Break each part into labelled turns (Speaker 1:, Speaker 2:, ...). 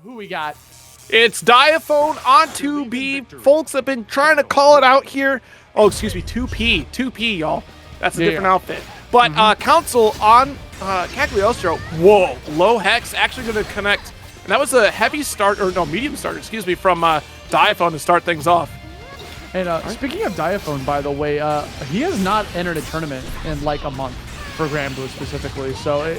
Speaker 1: Who we got?
Speaker 2: It's Diaphone on 2B. Folks have been trying to call it out here. Oh, excuse me, 2P. 2P, y'all. That's a different outfit. But Counsel on Cagliostro. Whoa, low hex actually going to connect. And that was a heavy start, or no, medium start, excuse me, from Diaphone to start things off.
Speaker 1: And speaking of Diaphone, by the way, he has not entered a tournament in like a month for Granblue specifically. So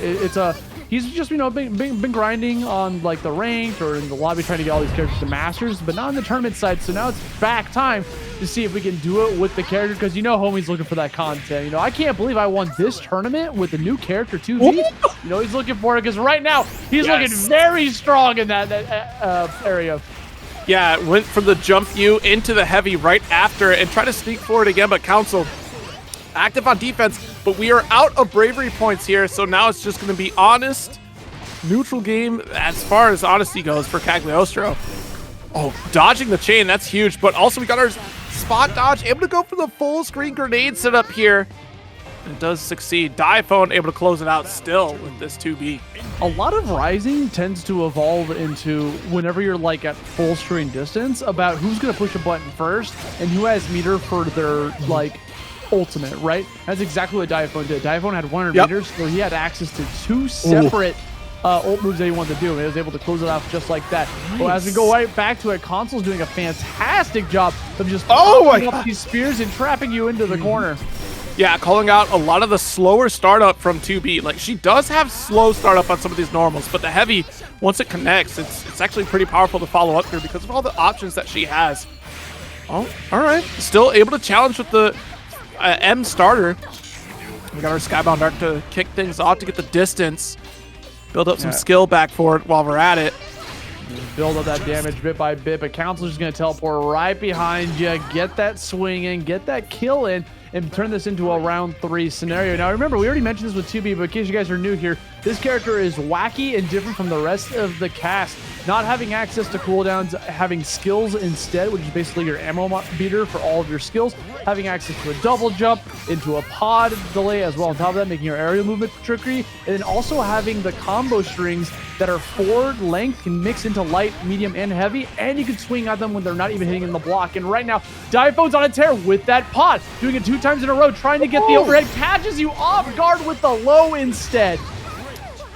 Speaker 1: he's just, you know, been grinding on like the ranked or in the lobby trying to get all these characters to masters, but not on the tournament side. So now it's back time to see if we can do it with the character, because you know homie's looking for that content. You know, I can't believe I won this tournament with the new character 2B. You know, he's looking for it because right now he's looking very strong in that area.
Speaker 2: Yeah, went from the jump view into the heavy right after and try to sneak forward again, but Counsel active on defense, but we are out of bravery points here, so now it's just going to be honest, neutral game as far as honesty goes for Cagliostro. Oh, dodging the chain, that's huge, but also we got our spot dodge, able to go for the full screen grenade setup here. And it does succeed. Diaphone able to close it out still with this 2B.
Speaker 1: A lot of Rising tends to evolve into, whenever you're like at full screen distance, about who's going to push a button first and who has meter for their like ultimate, right? That's exactly what Diaphone did. Diaphone had 100 meters, so he had access to two separate ult moves that he wanted to do, and he was able to close it off just like that. Nice. Well, as we go right back to it, Counsel's doing a fantastic job of just popping up these spears and trapping you into the corner.
Speaker 2: Yeah, calling out a lot of the slower startup from 2B. Like, she does have slow startup on some of these normals, but the heavy, once it connects, it's actually pretty powerful to follow up here because of all the options that she has. Oh, all right. Still able to challenge with the M starter. We got our Skybound Arc to kick things off to get the distance. Build up some skill back for it while we're at it.
Speaker 1: Build up that damage bit by bit, but Counsel's just going to teleport right behind you, get that swing in, get that kill in, and turn this into a round 3 scenario. Now, remember, we already mentioned this with 2B, but in case you guys are new here, this character is wacky and different from the rest of the cast. Not having access to cooldowns, having skills instead, which is basically your ammo meter for all of your skills, having access to a double jump, into a pod delay as well on top of that, making your aerial movement trickery, and then also having the combo strings that are forward length, can mix into light, medium, and heavy, and you can swing at them when they're not even hitting in the block. And right now, Diaphone's on a tear with that pod, doing it 2 times in a row, trying to get the overhead, catches you off guard with the low instead.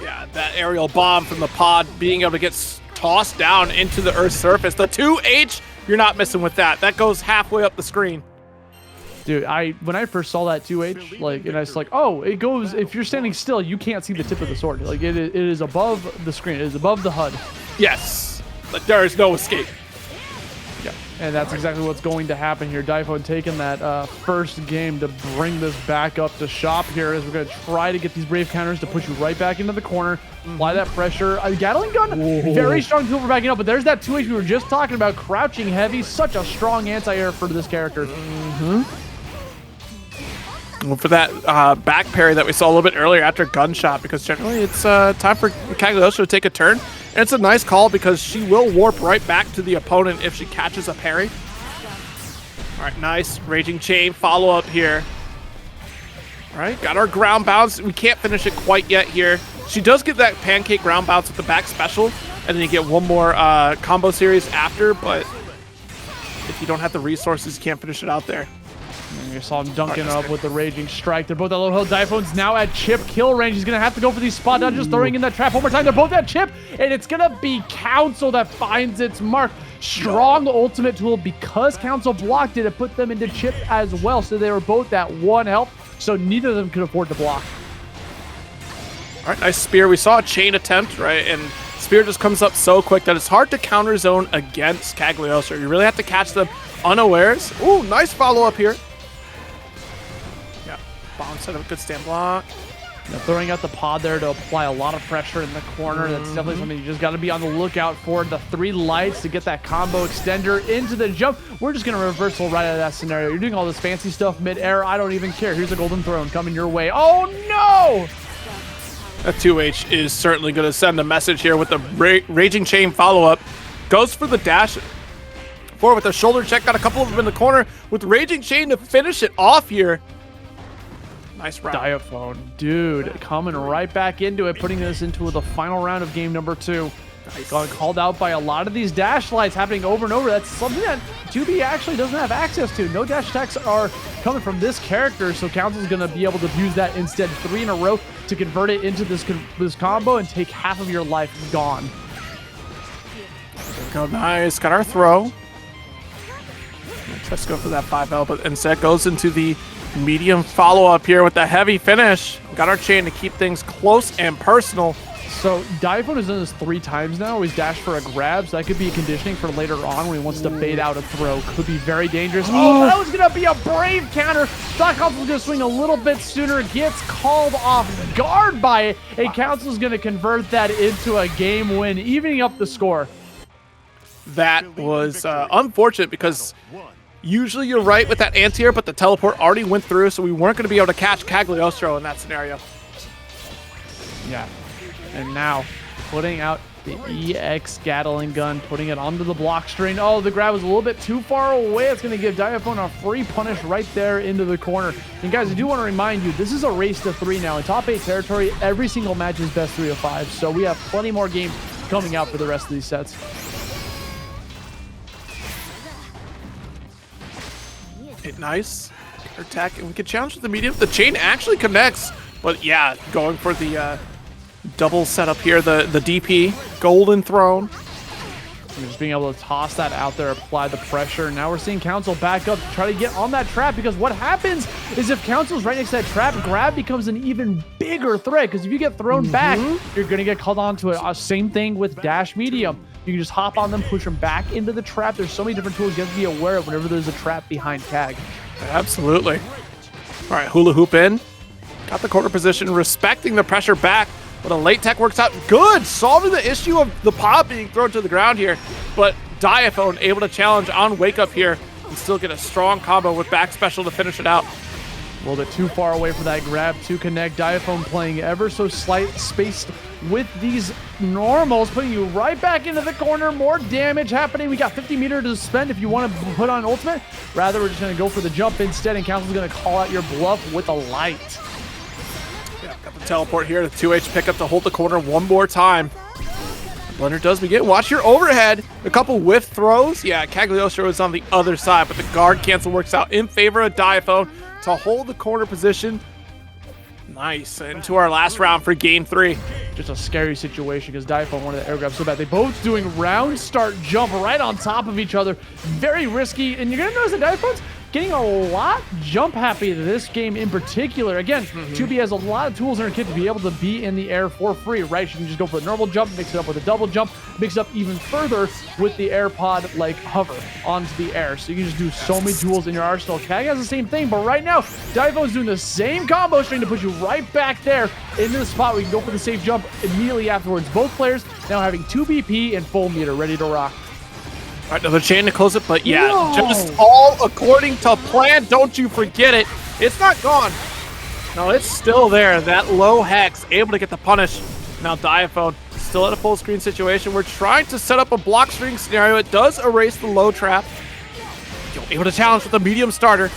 Speaker 2: Yeah, that aerial bomb from the pod being able to get tossed down into the Earth's surface. The 2H, you're not missing with that. That goes halfway up the screen.
Speaker 1: Dude, when I first saw that 2H, like, and I was like, oh, it goes, if you're standing still, you can't see the tip of the sword. Like, it is above the screen. It is above the HUD.
Speaker 2: Yes, but there is no escape.
Speaker 1: Yeah, and that's exactly what's going to happen here. Diaphone taking that first game to bring this back up to shop here, as we're going to try to get these Brave counters to push you right back into the corner. Apply that pressure. Gatling gun, very strong tool for backing up, but there's that 2H we were just talking about, crouching heavy. Such a strong anti-air for this character.
Speaker 2: Well, for that back parry that we saw a little bit earlier after gunshot, because generally it's time for Cagliostro to take a turn. And it's a nice call because she will warp right back to the opponent if she catches a parry. All right, nice. Raging Chain follow-up here. All right, got our ground bounce. We can't finish it quite yet here. She does get that pancake ground bounce with the back special, and then you get one more combo series after, but if you don't have the resources, you can't finish it out there.
Speaker 1: And you saw him dunking up with the Raging Strike. They're both at low health. Diaphone's now at chip kill range. He's going to have to go for these spot dodges, throwing in that trap one more time. They're both at chip, and it's going to be Counsel that finds its mark. Strong ultimate tool, because Counsel blocked it, it put them into chip as well. So they were both at 1 health, so neither of them could afford to block.
Speaker 2: All right, nice spear. We saw a chain attempt, right? And spear just comes up so quick that it's hard to counter zone against Cagliostro. You really have to catch them unawares. Ooh, nice follow-up here. Bomb set up a good stand block.
Speaker 1: You know, throwing out the pod there to apply a lot of pressure in the corner. That's definitely something you just got to be on the lookout for. The 3 lights to get that combo extender into the jump. We're just going to reversal right out of that scenario. You're doing all this fancy stuff mid-air. I don't even care. Here's a golden throne coming your way. Oh, no!
Speaker 2: That 2H is certainly going to send a message here with the Raging Chain follow-up. Goes for the dash forward with a shoulder check. Got a couple of them in the corner with Raging Chain to finish it off here. Nice round.
Speaker 1: Diaphone, dude, coming right back into it, putting this into the final round of game number 2. Got called out by a lot of these dash lights happening over and over. That's something that 2B actually doesn't have access to. No dash attacks are coming from this character, so Counsel's going to be able to use that instead 3 in a row to convert it into this combo and take half of your life gone.
Speaker 2: There we go, nice. Got our throw. Tries to go for that 5L, but instead goes into the medium follow-up here with the heavy finish. Got our chain to keep things close and personal.
Speaker 1: So Diaphone has done this 3 times now. He's dashed for a grab, so that could be conditioning for later on when he wants to bait out a throw. Could be very dangerous. Oh, that was going to be a brave counter. Thought Counsel was going to swing a little bit sooner. Gets called off guard by it. And Counsel's going to convert that into a game win, evening up the score.
Speaker 2: That was unfortunate because usually you're right with that anti-air, but the teleport already went through, so we weren't going to be able to catch Cagliostro in that scenario.
Speaker 1: Yeah. And now putting out the EX Gatling gun, putting it onto the block string. Oh, the grab was a little bit too far away. It's going to give Diaphone a free punish right there into the corner. And guys, I do want to remind you, this is a race to 3 now. In top 8 territory, every single match is best 3 of 5. So we have plenty more games coming out for the rest of these sets.
Speaker 2: Hit nice. Attack, and we can challenge with the medium. The chain actually connects, but yeah, going for the double setup here, the DP, Golden Throne.
Speaker 1: And just being able to toss that out there, apply the pressure. Now we're seeing Counsel back up to try to get on that trap, because what happens is if Counsel's right next to that trap, grab becomes an even bigger threat, because if you get thrown back, you're going to get called onto it. Same thing with dash medium. You can just hop on them, push them back into the trap. There's so many different tools you have to be aware of whenever there's a trap behind Cag.
Speaker 2: Absolutely. All right, hula hoop in. Got the corner position, respecting the pressure back. But a late tech works out good, solving the issue of the pop being thrown to the ground here. But Diaphone able to challenge on Wake Up here and still get a strong combo with back special to finish it out.
Speaker 1: A little bit too far away for that grab to connect. Diaphone playing ever so slight spaced with these normals, putting you right back into the corner. More damage happening. We got 50 meter to spend if you want to put on ultimate. Rather, we're just going to go for the jump instead, and Counsel's going to call out your bluff with a light.
Speaker 2: Yeah, got the teleport here, the 2H pickup to hold the corner one more time. Blender does begin. Watch your overhead. A couple whiff throws. Yeah, Cagliostro is on the other side, but the guard cancel works out in favor of Diaphone to hold the corner position. Nice. Into our last round for game 3.
Speaker 1: Just a scary situation because Diaphone wanted the air grab so bad. They both doing round start jump right on top of each other. Very risky. And you're going to notice that Diaphone's getting a lot jump happy this game in particular. Again, 2B has a lot of tools in her kit to be able to be in the air for free, right? She can just go for the normal jump, mix it up with a double jump, mix it up even further with the AirPod like hover onto the air. So you can just do so many tools in your arsenal. Cag has the same thing, but right now, Diaphone's doing the same combo string to push you right back there into the spot where you can go for the safe jump immediately afterwards. Both players now having 2 BP and full meter ready to rock.
Speaker 2: All right, another chain to close it, but yeah, just all according to plan. Don't you forget it. It's not gone. No, it's still there. That low hex, able to get the punish. Now Diaphone still at a full screen situation. We're trying to set up a block string scenario. It does erase the low trap. Able to challenge with a medium starter.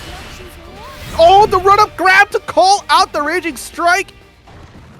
Speaker 2: Oh, the run-up grab to call out the Raging Strike.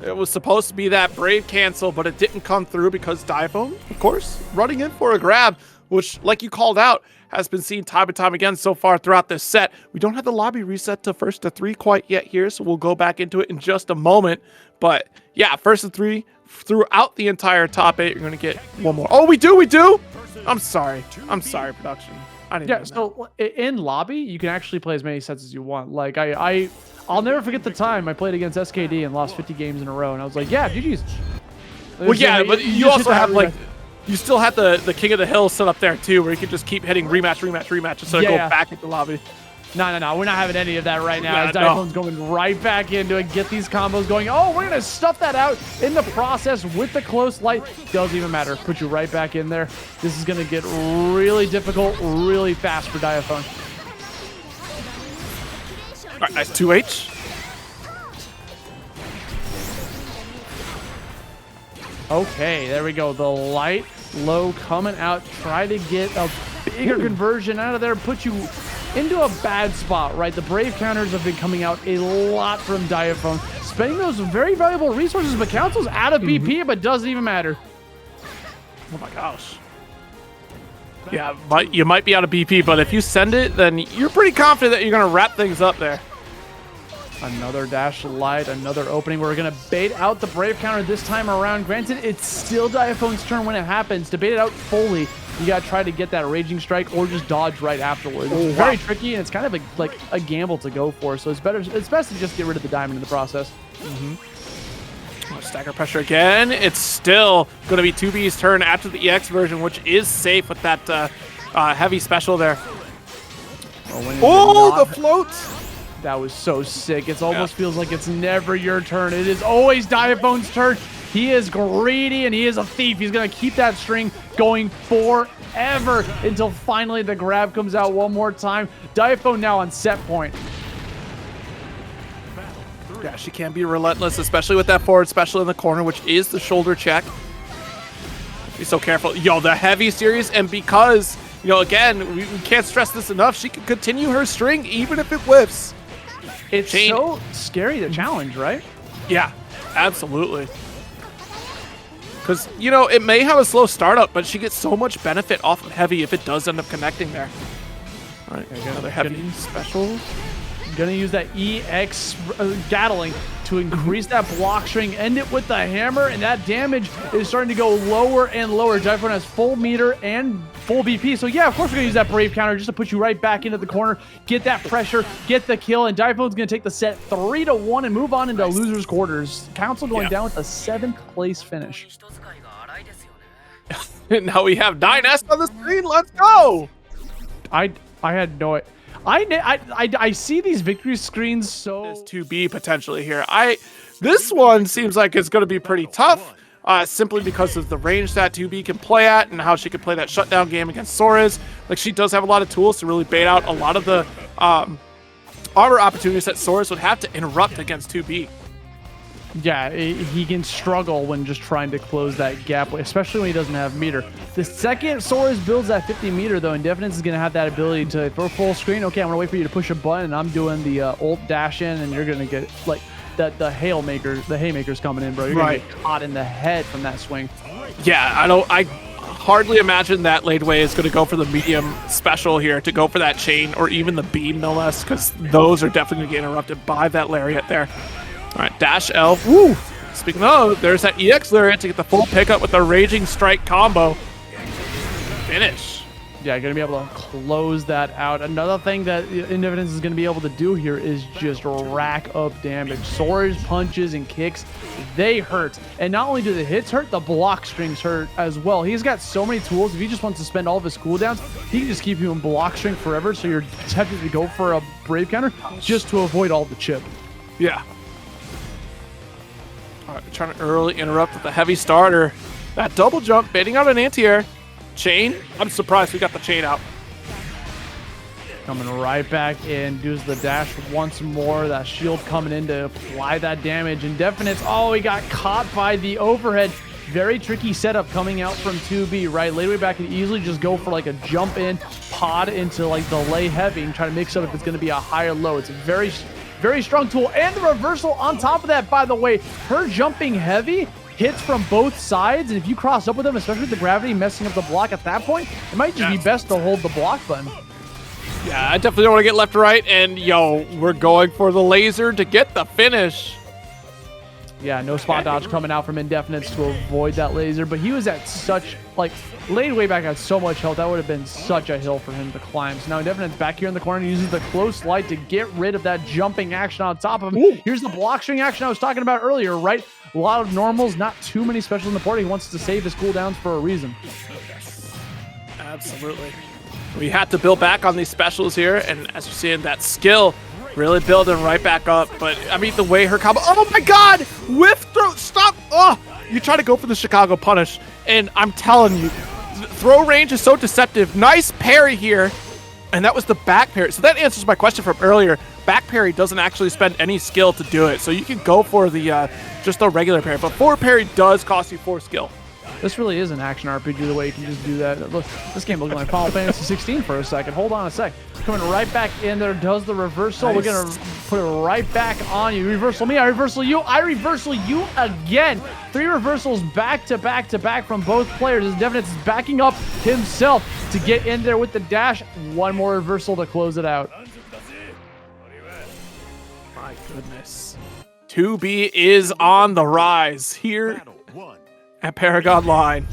Speaker 2: It was supposed to be that brave cancel, but it didn't come through because Diaphone, of course, running in for a grab, which, like you called out, has been seen time and time again so far throughout this set. We don't have the lobby reset to first to 3 quite yet here, so we'll go back into it in just a moment. But yeah, first to 3 throughout the entire top 8. You're going to get one more. Oh, we do? I'm sorry, production. I didn't know that.
Speaker 1: So in lobby, you can actually play as many sets as you want. Like I'll never forget the time I played against SKD and lost 50 games in a row, and I was like, yeah, GG's.
Speaker 2: Well, yeah, but you also have like, you still have the King of the Hill set up there too, where you can just keep hitting rematch instead of go back into the lobby.
Speaker 1: No, we're not having any of that right now. As Diaphone's going right back into it, get these combos going. Oh, we're gonna stuff that out in the process with the close light. Doesn't even matter. Put you right back in there. This is gonna get really difficult, really fast for Diaphone.
Speaker 2: All right, nice 2H.
Speaker 1: Okay, there we go. The light low coming out. Try to get a bigger conversion out of there. Put you into a bad spot, right? The brave counters have been coming out a lot from Diaphone, spending those very valuable resources, but Counsel's out of BP, but doesn't even matter.
Speaker 2: Oh my gosh. Yeah, but you might be out of BP, but if you send it, then you're pretty confident that you're going to wrap things up there.
Speaker 1: Another dash light, another opening. We're going to bait out the Brave counter this time around. Granted, it's still Diaphone's turn when it happens. To bait it out fully, you got to try to get that Raging Strike or just dodge right afterwards. It's very tricky, and it's kind of like a gamble to go for, so it's best to just get rid of the diamond in the process.
Speaker 2: Stagger pressure again. It's still going to be 2B's turn after the EX version, which is safe with that heavy special there. Oh, the float!
Speaker 1: That was so sick. It almost feels like it's never your turn. It is always Diaphone's turn. He is greedy and he is a thief. He's going to keep that string going forever until finally the grab comes out one more time. Diaphone now on set point.
Speaker 2: Yeah, she can be relentless, especially with that forward special in the corner, which is the shoulder check. Be so careful. Yo, the heavy series, and because, you know, again, we can't stress this enough, she can continue her string even if it whiffs.
Speaker 1: It's so scary to challenge, right?
Speaker 2: Yeah, absolutely. Because, you know, it may have a slow startup, but she gets so much benefit off of heavy if it does end up connecting there. All right, another heavy special.
Speaker 1: Gonna use that EX Gatling to increase that block string, end it with the hammer, and that damage is starting to go lower and lower. Diaphone has full meter and full BP, so yeah, of course we're gonna use that Brave counter just to put you right back into the corner, get that pressure, get the kill, and Diaphone's gonna take the set 3-1 and move on into losers quarters. Counsel going down with a 7th place finish.
Speaker 2: And now we have 9S on the screen. Let's go!
Speaker 1: I had no idea. I see these victory screens so...
Speaker 2: There's 2B potentially here. This one seems like it's going to be pretty tough, simply because of the range that 2B can play at and how she can play that shutdown game against Soriz. Like, she does have a lot of tools to really bait out a lot of the armor opportunities that Soriz would have to interrupt against 2B.
Speaker 1: Yeah, he can struggle when just trying to close that gap, especially when he doesn't have meter. The second Soriz builds that 50 meter, though, Indefinetez is going to have that ability to throw full screen. Okay, I'm going to wait for you to push a button, and I'm doing the ult dash in, and you're going to get, like, the haymaker's coming in, bro. You're going to get caught in the head from that swing.
Speaker 2: Yeah, I hardly imagine that Ladeway is going to go for the medium special here to go for that chain or even the beam, no less, because those are definitely going to get interrupted by that lariat there. All right, dash L. Woo! Speaking of, there's that EX lariat to get the full pickup with the Raging Strike combo. Finish.
Speaker 1: Yeah, going to be able to close that out. Another thing that Indefinetez is going to be able to do here is just rack up damage. Soriz punches and kicks, they hurt. And not only do the hits hurt, the block strings hurt as well. He's got so many tools. If he just wants to spend all of his cooldowns, he can just keep you in block string forever. So you're tempted to go for a Brave counter just to avoid all the chip.
Speaker 2: Yeah. All right, trying to early interrupt with the heavy starter. That double jump, baiting out an anti-air. Chain. I'm surprised we got the chain out.
Speaker 1: Coming right back in, does the dash once more. That shield coming in to apply that damage. Indefinetez, oh, he got caught by the overhead. Very tricky setup coming out from 2B, right? Ladewaybac can easily just go for like a jump in, pod into like the lay heavy and try to mix up if it's going to be a higher low. It's a very strong tool. And the reversal on top of that, by the way, her jumping heavy hits from both sides, and if you cross up with them, especially with the gravity messing up the block at that point, it might just be best to hold the block button.
Speaker 2: Yeah, I definitely don't want to get left to right, and yo, we're going for the laser to get the finish.
Speaker 1: Yeah, no spot dodge coming out from Indefinetez to avoid that laser, but he was at such, like, Ladewaybac had so much health, that would have been such a hill for him to climb. So now Indefinetez back here in the corner, uses the close light to get rid of that jumping action on top of him. Ooh. Here's the block string action I was talking about earlier, right? A lot of normals, not too many specials in the port. He wants to save his cooldowns for a reason.
Speaker 2: Absolutely. We had to build back on these specials here, and as you're seeing, that skill really building right back up. But, I mean, the way her combo... Oh, my God! Whiff throw... Stop! Oh! You try to go for the Chicago punish, and I'm telling you, throw range is so deceptive. Nice parry here, and that was the back parry. So that answers my question from earlier. Back parry doesn't actually spend any skill to do it, so you can go for the just the regular parry, but forward parry does cost you 4 skill.
Speaker 1: This really is an action RPG, the way you can just do that. Look, this game looking like Final Fantasy 16 for a second. Hold on a sec. Coming right back in there, does the reversal. Nice. We're going to put it right back on you. Reversal me, I reversal you, I reversal you again. 3 reversals back to back to back from both players. Indefinetez is backing up himself to get in there with the dash. One more reversal to close it out.
Speaker 2: My goodness. 2B is on the rise here at ParagOnline.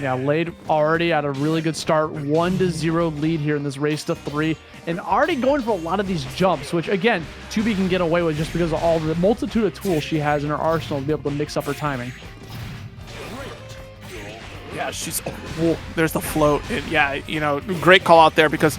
Speaker 1: Yeah, Lade already at a really good start. 1-0 lead here in this race to 3. And already going for a lot of these jumps, which, again, 2B can get away with just because of all the multitude of tools she has in her arsenal to be able to mix up her timing.
Speaker 2: Yeah, she's... Oh, there's the float. And yeah, you know, great call out there because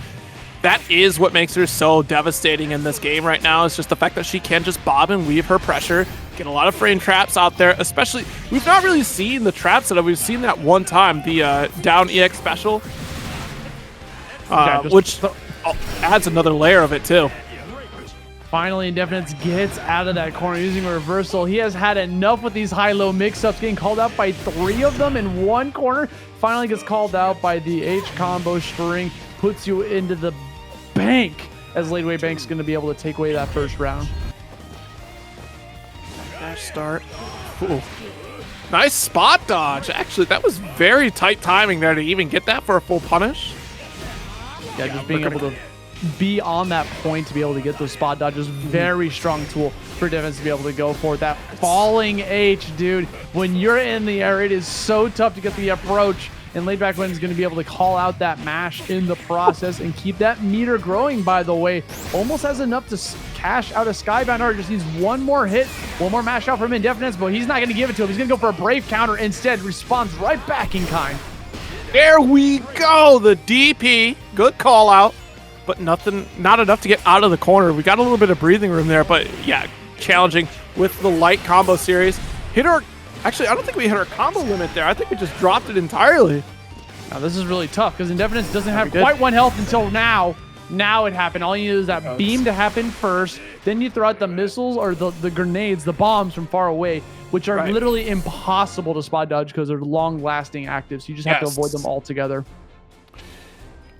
Speaker 2: that is what makes her so devastating in this game right now. It's just the fact that she can just bob and weave her pressure, get a lot of frame traps out there, especially... We've not really seen the traps that we've seen that one time, the down EX special, which adds another layer of it too.
Speaker 1: Finally, Indefinetez gets out of that corner using a reversal. He has had enough with these high-low mix-ups, getting called out by 3 of them in one corner. Finally gets called out by the H combo string, puts you into the bank, as Ladewaybac's going to be able to take away that first round.
Speaker 2: Dash start. Ooh. Nice spot dodge. Actually, that was very tight timing there to even get that for a full punish.
Speaker 1: Yeah, just being able to be on that point to be able to get those spot dodges. Very strong tool for Indefinetez to be able to go for it. That falling H, dude. When you're in the air, it is so tough to get the approach. And Ladewaybac is going to be able to call out that mash in the process and keep that meter growing, by the way. Almost has enough to cash out a Skybound Art. Just needs one more hit, one more mash out from Indefinetez, but he's not going to give it to him. He's going to go for a Brave counter instead. Responds right back in kind.
Speaker 2: There we go. The DP. Good call out, but not enough to get out of the corner. We got a little bit of breathing room there, but yeah, challenging with the light combo series. Hit her. Actually, I don't think we hit our combo limit there. I think we just dropped it entirely.
Speaker 1: Now, this is really tough because Indefinetez doesn't have quite 1 health until now. Now it happened. All you need is that beam to happen first. Then you throw out the missiles or the grenades, the bombs from far away, which are literally impossible to spot dodge because they're long-lasting actives. You just have to avoid them altogether.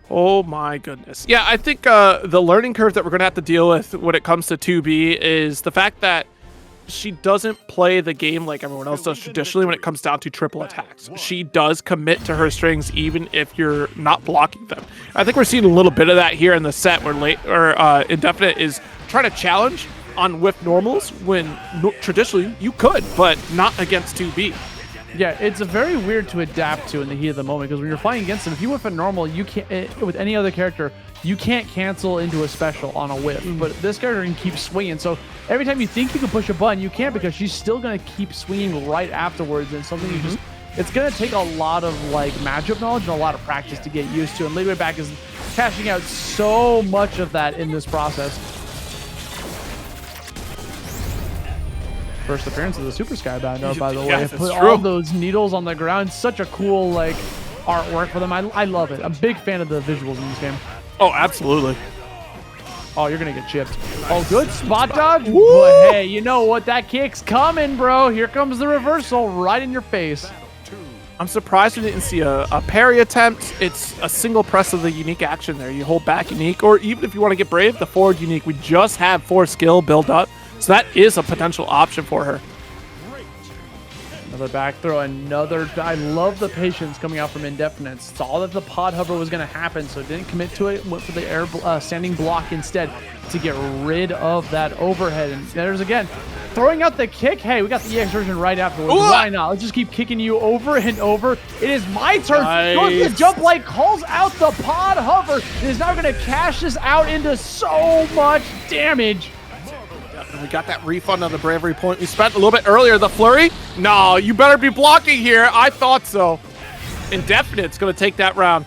Speaker 2: Oh my goodness. Yeah, I think the learning curve that we're going to have to deal with when it comes to 2B is the fact that she doesn't play the game like everyone else does traditionally when it comes down to triple attacks. She does commit to her strings even if you're not blocking them. I think we're seeing a little bit of that here in the set where Indefinetez is trying to challenge on whiff normals when traditionally you could, but not against 2B.
Speaker 1: Yeah, it's a very weird to adapt to in the heat of the moment because when you're fighting against him, if you whiff a normal, you can't, with any other character, you can't cancel into a special on a whiff. But this character can keep swinging. So every time you think you can push a button, you can't because she's still going to keep swinging right afterwards. And something you just, it's going to take a lot of like matchup knowledge and a lot of practice to get used to. And Ladewaybac is cashing out so much of that in this process. First appearance of the Super Skybound, by the way.
Speaker 2: Yes,
Speaker 1: Put all those needles on the ground. Such a cool like artwork for them. I love it. I'm a big fan of the visuals in this game.
Speaker 2: Oh, absolutely.
Speaker 1: Oh, you're going to get chipped. Oh, good spot dodge. But hey, you know what? That kick's coming, bro. Here comes the reversal right in your face.
Speaker 2: I'm surprised we didn't see a parry attempt. It's a single press of the unique action there. You hold back unique, or even if you want to get brave, the forward unique. We just have 4 skill build up. So that is a potential option for her.
Speaker 1: Another back throw, another. I love the patience coming out from Indefinetez. Saw that the pod hover was going to happen, so didn't commit to it. Went for the air standing block instead to get rid of that overhead. And there's again throwing out the kick. Hey, we got the EX version right afterwards. Why not? Let's just keep kicking you over and over. It is my turn.
Speaker 2: Nice.
Speaker 1: Goes the jump light, calls out the pod hover. It is now going to cash this out into so much damage.
Speaker 2: We got that refund on the bravery point we spent a little bit earlier. The flurry? No, you better be blocking here. I thought so. Indefinite's going to take that round.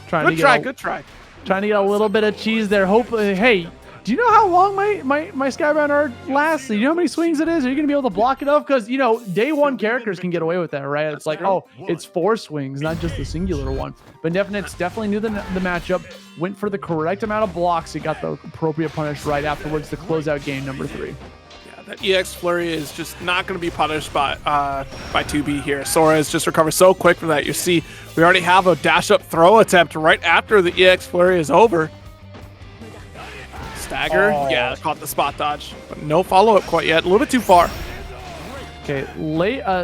Speaker 2: Good try.
Speaker 1: Trying to get a little bit of cheese there. Hopefully, hey, do you know how long my Skybound Art lasts? Do you know how many swings it is? Are you going to be able to block it off? Because, you know, day one characters can get away with that, right? It's like, oh, it's 4 swings, not just the singular one. But Indefinetez definitely knew the matchup, went for the correct amount of blocks. He got the appropriate punish right afterwards to close out game number 3.
Speaker 2: Yeah, That EX Flurry is just not going to be punished by 2B here. Soriz just recovers so quick from that. You see, we already have a dash-up throw attempt right after the EX Flurry is over. Stagger, yeah, caught the spot dodge, but no follow-up quite yet. A little bit too far.
Speaker 1: Okay,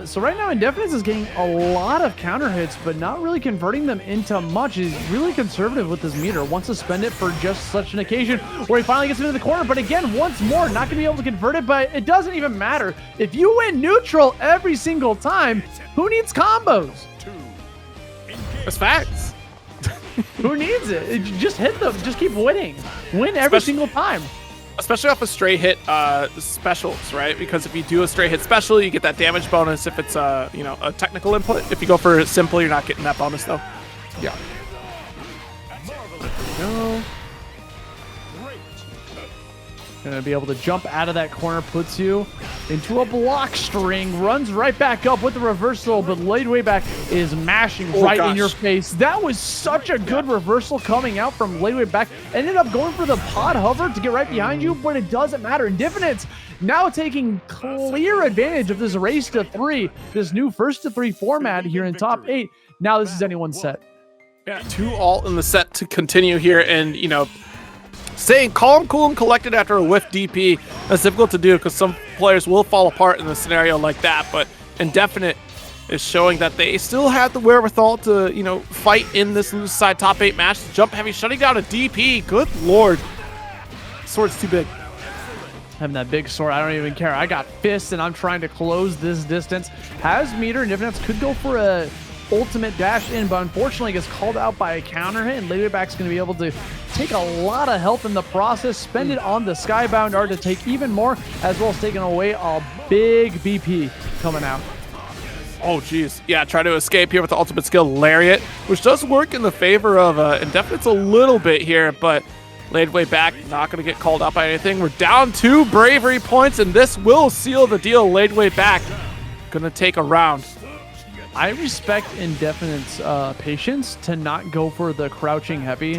Speaker 1: so right now Indefinetez is getting a lot of counter hits, but not really converting them into much. He's really conservative with his meter. Wants to spend it for just such an occasion where he finally gets into the corner. But again, once more, not going to be able to convert it, but it doesn't even matter. If you win neutral every single time, who needs combos?
Speaker 2: That's facts.
Speaker 1: Who needs it? Just hit them. Just keep winning. Win every single time.
Speaker 2: Especially off of straight hit specials, right? Because if you do a straight hit special, you get that damage bonus if it's a technical input. If you go for simple, you're not getting that bonus though.
Speaker 1: Yeah. There we go. Gonna be able to jump out of that corner, puts you into a block string, runs right back up with the reversal, but Ladewaybac is mashing in your face. That was such a good reversal coming out from Ladewaybac. Ended up going for the pod hover to get right behind you, but it doesn't matter. Indefinetez now taking clear advantage of this race to 3, this new first to 3 format here in top 8. Now this is anyone's set.
Speaker 2: Yeah, 2 all in the set to continue here, and staying calm, cool, and collected after a whiff DP. That's difficult to do because some players will fall apart in a scenario like that, but Indefinite is showing that they still have the wherewithal to, fight in this loose side top 8 match. Jump heavy, shutting down a DP. Good lord. Sword's too big.
Speaker 1: Having that big sword, I don't even care. I got fists, and I'm trying to close this distance. Has meter, Indefinetez could go for a ultimate dash in, but unfortunately gets called out by a counter hit, and Ladewaybac's going to be able to take a lot of health in the process, spend it on the Skybound Art to take even more, as well as taking away a big BP coming out.
Speaker 2: Oh, geez. Yeah, try to escape here with the ultimate skill, Lariat, which does work in the favor of Indefinetez a little bit here, but Ladewaybac not going to get called out by anything. We're down 2 bravery points, and this will seal the deal. Ladewaybac going to take a round.
Speaker 1: I respect Indefinite's patience to not go for the crouching heavy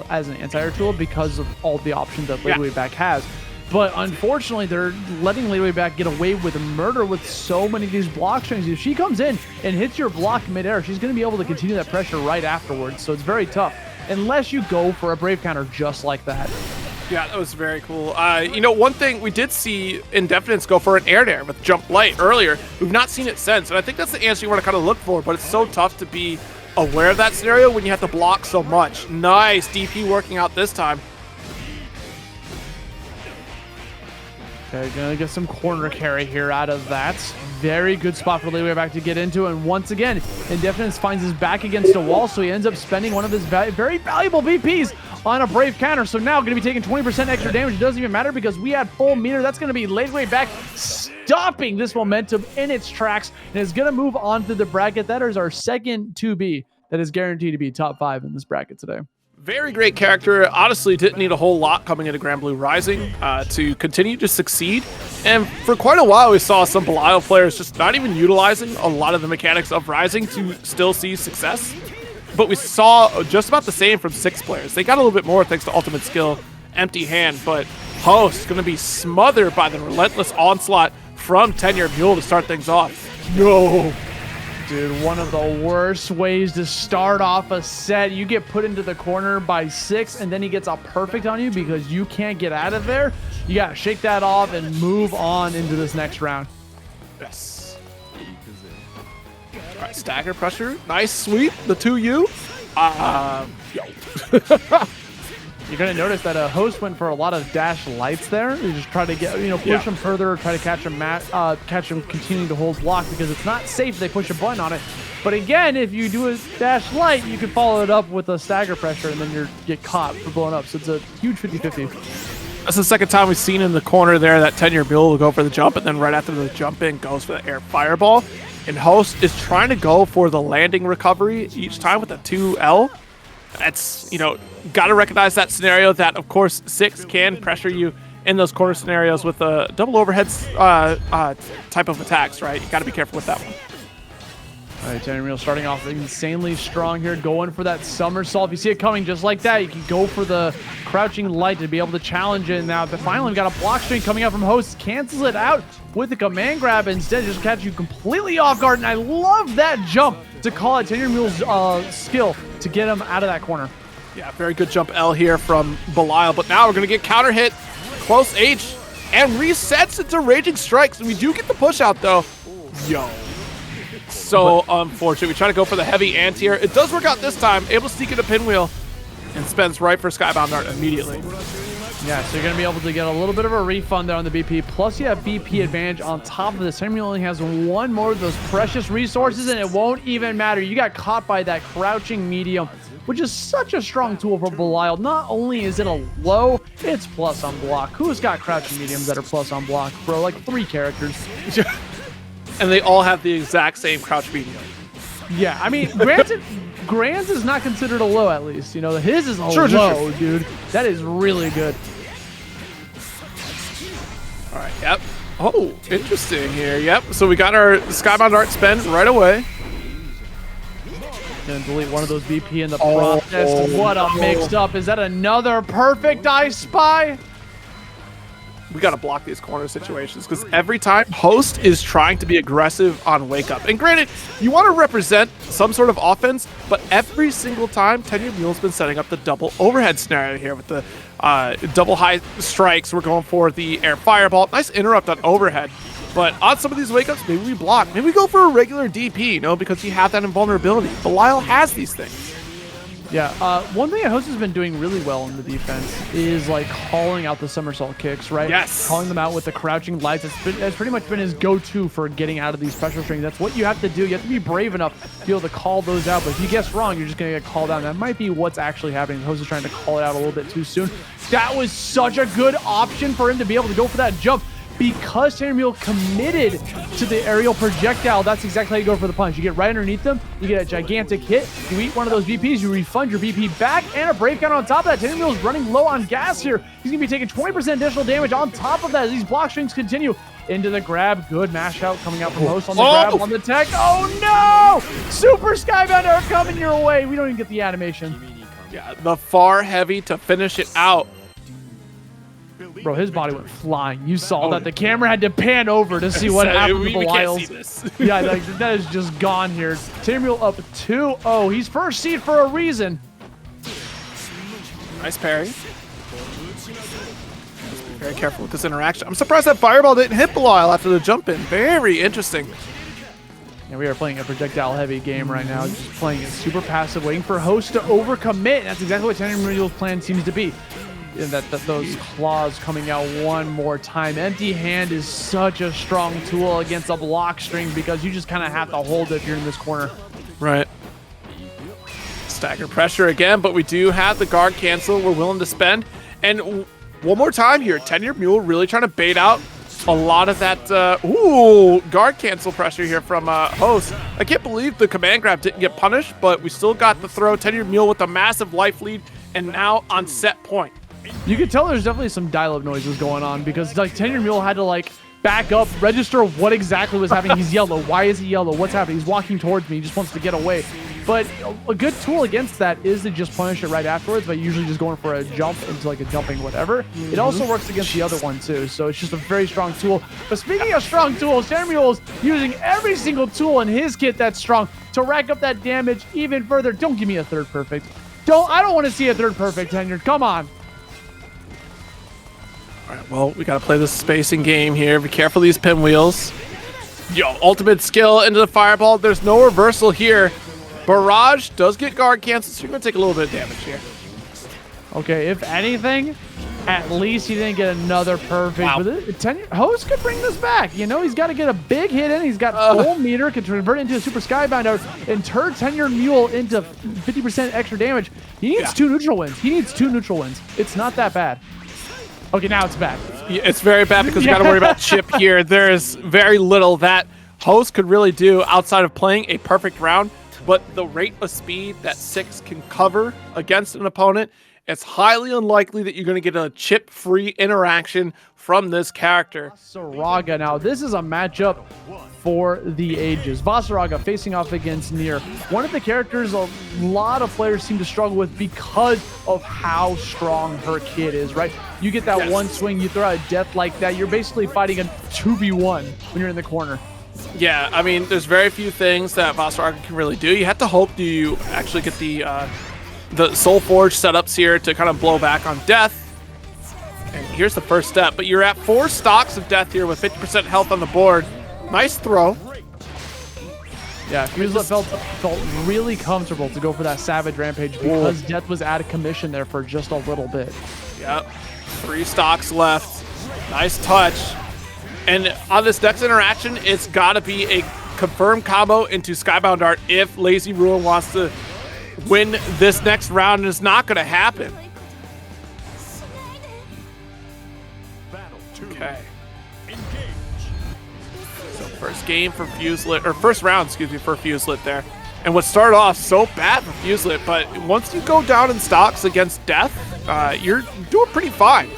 Speaker 1: as an anti-air tool because of all the options that Ladewaybac has. But unfortunately, they're letting Ladewaybac get away with murder with so many of these block strings. If she comes in and hits your block midair, she's going to be able to continue that pressure right afterwards. So it's very tough unless you go for a Brave counter just like that.
Speaker 2: Yeah, that was very cool. One thing we did see Indefinetez go for an air dare with Jump Light earlier. We've not seen it since, and I think that's the answer you want to kind of look for, but it's so tough to be aware of that scenario when you have to block so much. Nice DP working out this time.
Speaker 1: Okay, gonna get some corner carry here out of that. Very good spot for Ladewaybac to get into, and once again, Indefinetez finds his back against a wall, so he ends up spending one of his very valuable BPs on a Brave counter. So now going to be taking 20% extra damage. It doesn't even matter because we had full meter. That's going to be Ladewaybac stopping this momentum in its tracks, and is going to move on to the bracket. That is our second 2B that is guaranteed to be top 5 in this bracket today.
Speaker 2: Very great character. Honestly, didn't need a whole lot coming into Granblue Rising to continue to succeed. And for quite a while, we saw some Belial players just not even utilizing a lot of the mechanics of Rising to still see success. But we saw just about the same from 6 players. They got a little bit more thanks to Ultimate Skill, Empty Hand, but Host going to be smothered by the relentless onslaught from Tenuredmule to start things off. No.
Speaker 1: Dude, one of the worst ways to start off a set. You get put into the corner by 6, and then he gets a perfect on you because you can't get out of there. You got to shake that off and move on into this next round.
Speaker 2: Yes. All right, stagger pressure. Nice sweep, the 2U.
Speaker 1: You're going to notice that a Host went for a lot of dash lights there. You just try to get, push him further, try to catch him continuing to hold block because it's not safe if they push a button on it. But again, if you do a dash light, you can follow it up with a stagger pressure and then you get caught for blowing up. So it's a huge 50-50.
Speaker 2: That's the second time we've seen in the corner there that Tenuredmule will go for the jump, and then right after the jump in goes for the air fireball. And Host is trying to go for the landing recovery each time with a 2L. That's, got to recognize that scenario that, of course, 6 can pressure you in those corner scenarios with a double overheads type of attacks, right? You got to be careful with that one.
Speaker 1: All right, Tenuredmule starting off insanely strong here, going for that somersault. If you see it coming just like that, you can go for the crouching light to be able to challenge it. Now, but finally, we got a block string coming out from Host, cancels it out with the command grab. Instead, just catch you completely off guard, and I love that jump to call out Tenuredmule's skill to get him out of that corner.
Speaker 2: Yeah, very good jump L here from Belial, but now we're going to get counter hit, close H, and resets into Raging Strikes. We do get the push out, though. Yo. So unfortunate. We try to go for the heavy anti-air. It does work out this time. Able to sneak into Pinwheel and spends right for Skybound Dart immediately.
Speaker 1: Yeah, so you're going to be able to get a little bit of a refund there on the BP. Plus, you have BP advantage on top of this. Tenuredmule only has one more of those precious resources, and it won't even matter. You got caught by that crouching medium, which is such a strong tool for Belial. Not only is it a low, it's plus on block. Who's got crouching mediums that are plus on block, bro? Like 3 characters.
Speaker 2: And they all have the exact same crouch medium.
Speaker 1: Yeah, I mean, granted, Grant's is not considered a low, at least. You know, his is a low, dude. That is really good.
Speaker 2: All right, yep. Oh, interesting here. Yep, so we got our Skybound Dart spend right away.
Speaker 1: Gonna delete one of those BP in the process. What a mixed up. Is that another perfect I Spy?
Speaker 2: We got to block these corner situations because every time Host is trying to be aggressive on Wake Up. And granted, you want to represent some sort of offense, but every single time, Tenuredmule's been setting up the double overhead scenario here with the double high strikes. We're going for the air fireball. Nice interrupt on overhead. But on some of these Wake Ups, maybe we block. Maybe we go for a regular DP, you know, because you have that invulnerability. Belial has these things.
Speaker 1: Yeah, one thing that Host has been doing really well in the defense is like calling out the somersault kicks, right?
Speaker 2: Yes.
Speaker 1: Calling them out with the crouching lights. It's pretty much been his go-to for getting out of these pressure strings. That's what you have to do. You have to be brave enough to be able to call those out. But if you guess wrong, you're just going to get called out. And that might be what's actually happening. Host is trying to call it out a little bit too soon. That was such a good option for him to be able to go for that jump. Because Tenuredmule committed to the aerial projectile, that's exactly how you go for the punch. You get right underneath them, you get a gigantic hit, you eat one of those BPs, you refund your BP back, and a breakout on top of that. Tenuredmule is running low on gas here. He's going to be taking 20% additional damage on top of that as these block strings continue. Into the grab, good mash out coming out from Host on the grab, on the tech. Oh no! Super Skybound are coming your way. We don't even get the animation.
Speaker 2: Yeah, the far heavy to finish it out.
Speaker 1: Bro, his body went flying. You saw that. The camera had to pan over to see what happened to Belial's. Yeah, that is just gone here. Tenuredmule up 2-0. He's first seed for a reason.
Speaker 2: Nice parry. Be very careful with this interaction. I'm surprised that fireball didn't hit Belial after the jump in. Very interesting.
Speaker 1: Yeah, we are playing a projectile-heavy game right now. Just playing it super passive, waiting for Host to overcommit. That's exactly what Tenuredmule's plan seems to be. And those claws coming out one more time. Empty hand is such a strong tool against a block string because you just kind of have to hold it if you're in this corner.
Speaker 2: Right. Stagger pressure again, but we do have the guard cancel we're willing to spend. And one more time here, Tenuredmule really trying to bait out a lot of that guard cancel pressure here from Host. I can't believe the command grab didn't get punished, but we still got the throw. Tenuredmule with a massive life lead and now on set point.
Speaker 1: You can tell there's definitely some dial-up noises going on because like Tenuredmule had to like back up, register what exactly was happening. He's yellow. Why is he yellow? What's happening? He's walking towards me. He just wants to get away. But a good tool against that is to just punish it right afterwards by usually just going for a jump into like a jumping whatever. It also works against the other one too. So it's just a very strong tool. But speaking of strong tools, Tenuredmule's using every single tool in his kit that's strong to rack up that damage even further. Don't give me a third perfect. I don't want to see a third perfect, Tenured. Come on.
Speaker 2: All right, well, we got to play this spacing game here. Be careful of these pinwheels. Yo, ultimate skill into the fireball. There's no reversal here. Barrage does get guard canceled, so you're going to take a little bit of damage here.
Speaker 1: Okay, if anything, at least he didn't get another perfect.
Speaker 2: Wow.
Speaker 1: Host could bring this back. You know, he's got to get a big hit in. He's got full meter, can convert it into a super skybound out and turn Tenuredmule into 50% extra damage. He needs 2 neutral wins. He needs 2 neutral wins. It's not that bad. Okay, now it's bad.
Speaker 2: Yeah, it's very bad because we got to worry about chip here. There's very little that Host could really do outside of playing a perfect round, but the rate of speed that 6 can cover against an opponent, it's highly unlikely that you're going to get a chip-free interaction from this character.
Speaker 1: Vaseraga. Now, this is a matchup for the ages. Vaseraga facing off against Nier. One of the characters a lot of players seem to struggle with because of how strong her kit is, right? You get that one swing, you throw out a death like that, you're basically fighting a 2v1 when you're in the corner.
Speaker 2: Yeah, I mean, there's very few things that Vaseraga can really do. You have to hope you actually get the Soul Forge setups here to kind of blow back on death. And here's the first step, but you're at 4 stocks of death here with 50% health on the board. Nice throw.
Speaker 1: Yeah, Fuselit felt really comfortable to go for that Savage Rampage because death was out of commission there for just a little bit.
Speaker 2: Yep, 3 stocks left. Nice touch. And on this next interaction, it's got to be a confirmed combo into Skybound Dart if Lazy Ruin wants to win this next round, and it's not going to happen. Okay. So first game for Fuselit, or first round, excuse me, for Fuselit there. And what started off so bad for Fuselit, but once you go down in stocks against death, you're doing pretty fine.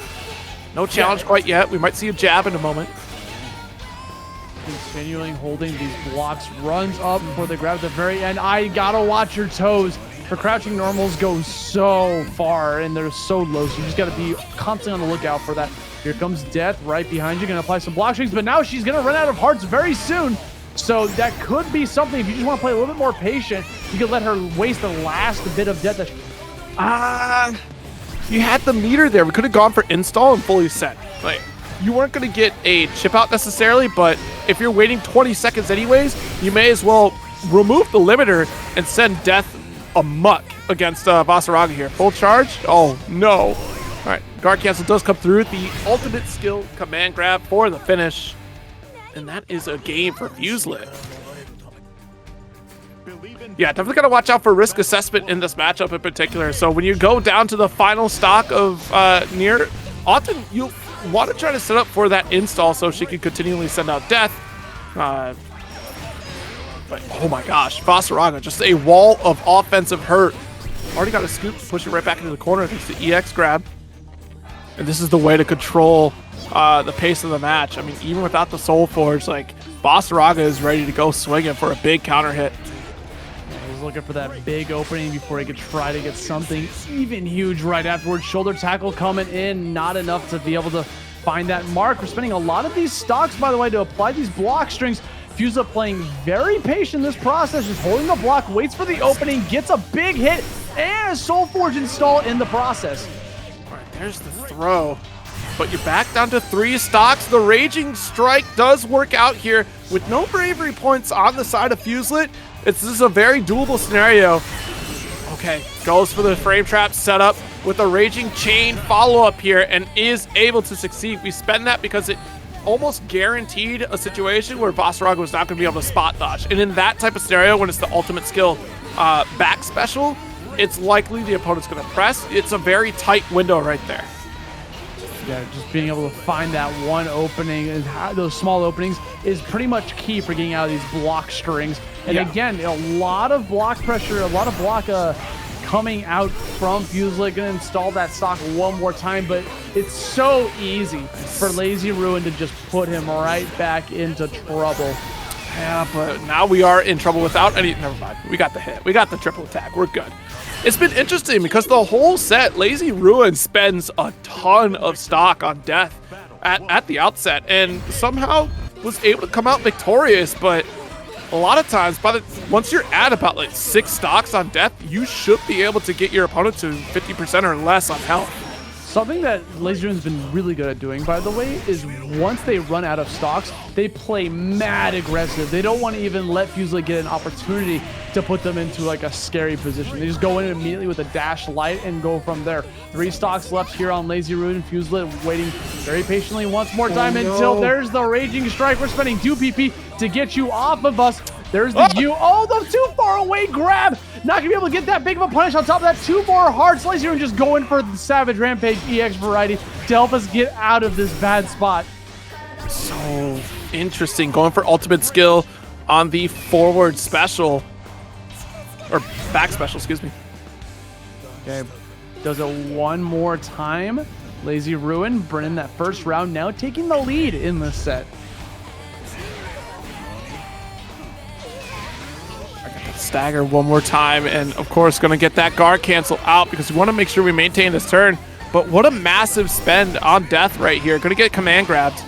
Speaker 2: No challenge quite yet. We might see a jab in a moment.
Speaker 1: Continuing holding these blocks, runs up for the grab at the very end. I gotta watch your toes. Her crouching normals go so far and they're so low, so you just gotta be constantly on the lookout for that. Here comes death right behind you, gonna apply some block strings, but now she's gonna run out of hearts very soon. So that could be something. If you just want to play a little bit more patient, you could let her waste the last bit of death.
Speaker 2: You had the meter there. We could have gone for install and fully set. Like, you weren't going to get a chip out necessarily, but if you're waiting 20 seconds anyways, you may as well remove the limiter and send death amok against Vaseraga here. Full charge? Oh, no. All right, guard cancel does come through. The ultimate skill command grab for the finish. And that is a game for Fuselit. Yeah, definitely got to watch out for risk assessment in this matchup in particular. So when you go down to the final stock of Nier, often you want to try to set up for that install so she can continually send out death. But oh my gosh, Vaseraga, just a wall of offensive hurt. Already got a scoop, push it right back into the corner. Thanks to EX grab. And this is the way to control the pace of the match. I mean, even without the Soul Forge, like, Vaseraga is ready to go swinging for a big counter hit.
Speaker 1: He's looking for that big opening before he could try to get something even huge right afterwards. Shoulder tackle coming in, not enough to be able to find that mark. We're spending a lot of these stocks, by the way, to apply these block strings. Fuselit playing very patient in this process, just holding the block, waits for the opening, gets a big hit, and a Soul Forge install in the process.
Speaker 2: All right, there's the throw. But you're back down to 3 stocks. The Raging Strike does work out here with no bravery points on the side of Fuselit. This is a very doable scenario. Okay, goes for the frame trap setup with a Raging Chain follow-up here and is able to succeed. We spend that because it almost guaranteed a situation where Vaseraga was not going to be able to spot dodge. And in that type of scenario, when it's the ultimate skill back special, it's likely the opponent's going to press. It's a very tight window right there.
Speaker 1: Yeah, just being able to find that one opening and those small openings is pretty much key for getting out of these block strings. And again, a lot of block pressure, a lot of block coming out from Fuselit. Gonna install that stock one more time, but it's so easy for Lazy Ruin to just put him right back into trouble.
Speaker 2: Yeah, but now we are in trouble without any. Never mind. We got the hit. We got the triple attack. We're good. It's been interesting because the whole set, Lazy Ruin spends a ton of stock on death at the outset and somehow was able to come out victorious. But a lot of times, once you're at about like 6 stocks on death, you should be able to get your opponent to 50% or less on health.
Speaker 1: Something that Lazy Ruin's been really good at doing, by the way, is once they run out of stocks, they play mad aggressive. They don't want to even let Fuselit get an opportunity to put them into like a scary position. They just go in immediately with a dash light and go from there. 3 stocks left here on Lazy Ruin. Fuselit waiting very patiently once more time until there's the Raging Strike. We're spending 2 PP to get you off of us. There's the the too far away grab. Not gonna be able to get that big of a punish on top of that. 2 more hearts. Lazy Ruin just going for the Savage Rampage EX variety to help us get out of this bad spot.
Speaker 2: So interesting. Going for ultimate skill on the forward special. Or back special, excuse me.
Speaker 1: Okay, does it one more time. Lazy Ruin, Brennan that first round now taking the lead in this set.
Speaker 2: stagger one more time, and of course going to get that guard cancel out because we want to make sure we maintain this turn. But what a massive spend on death right here. Going to get command grabbed.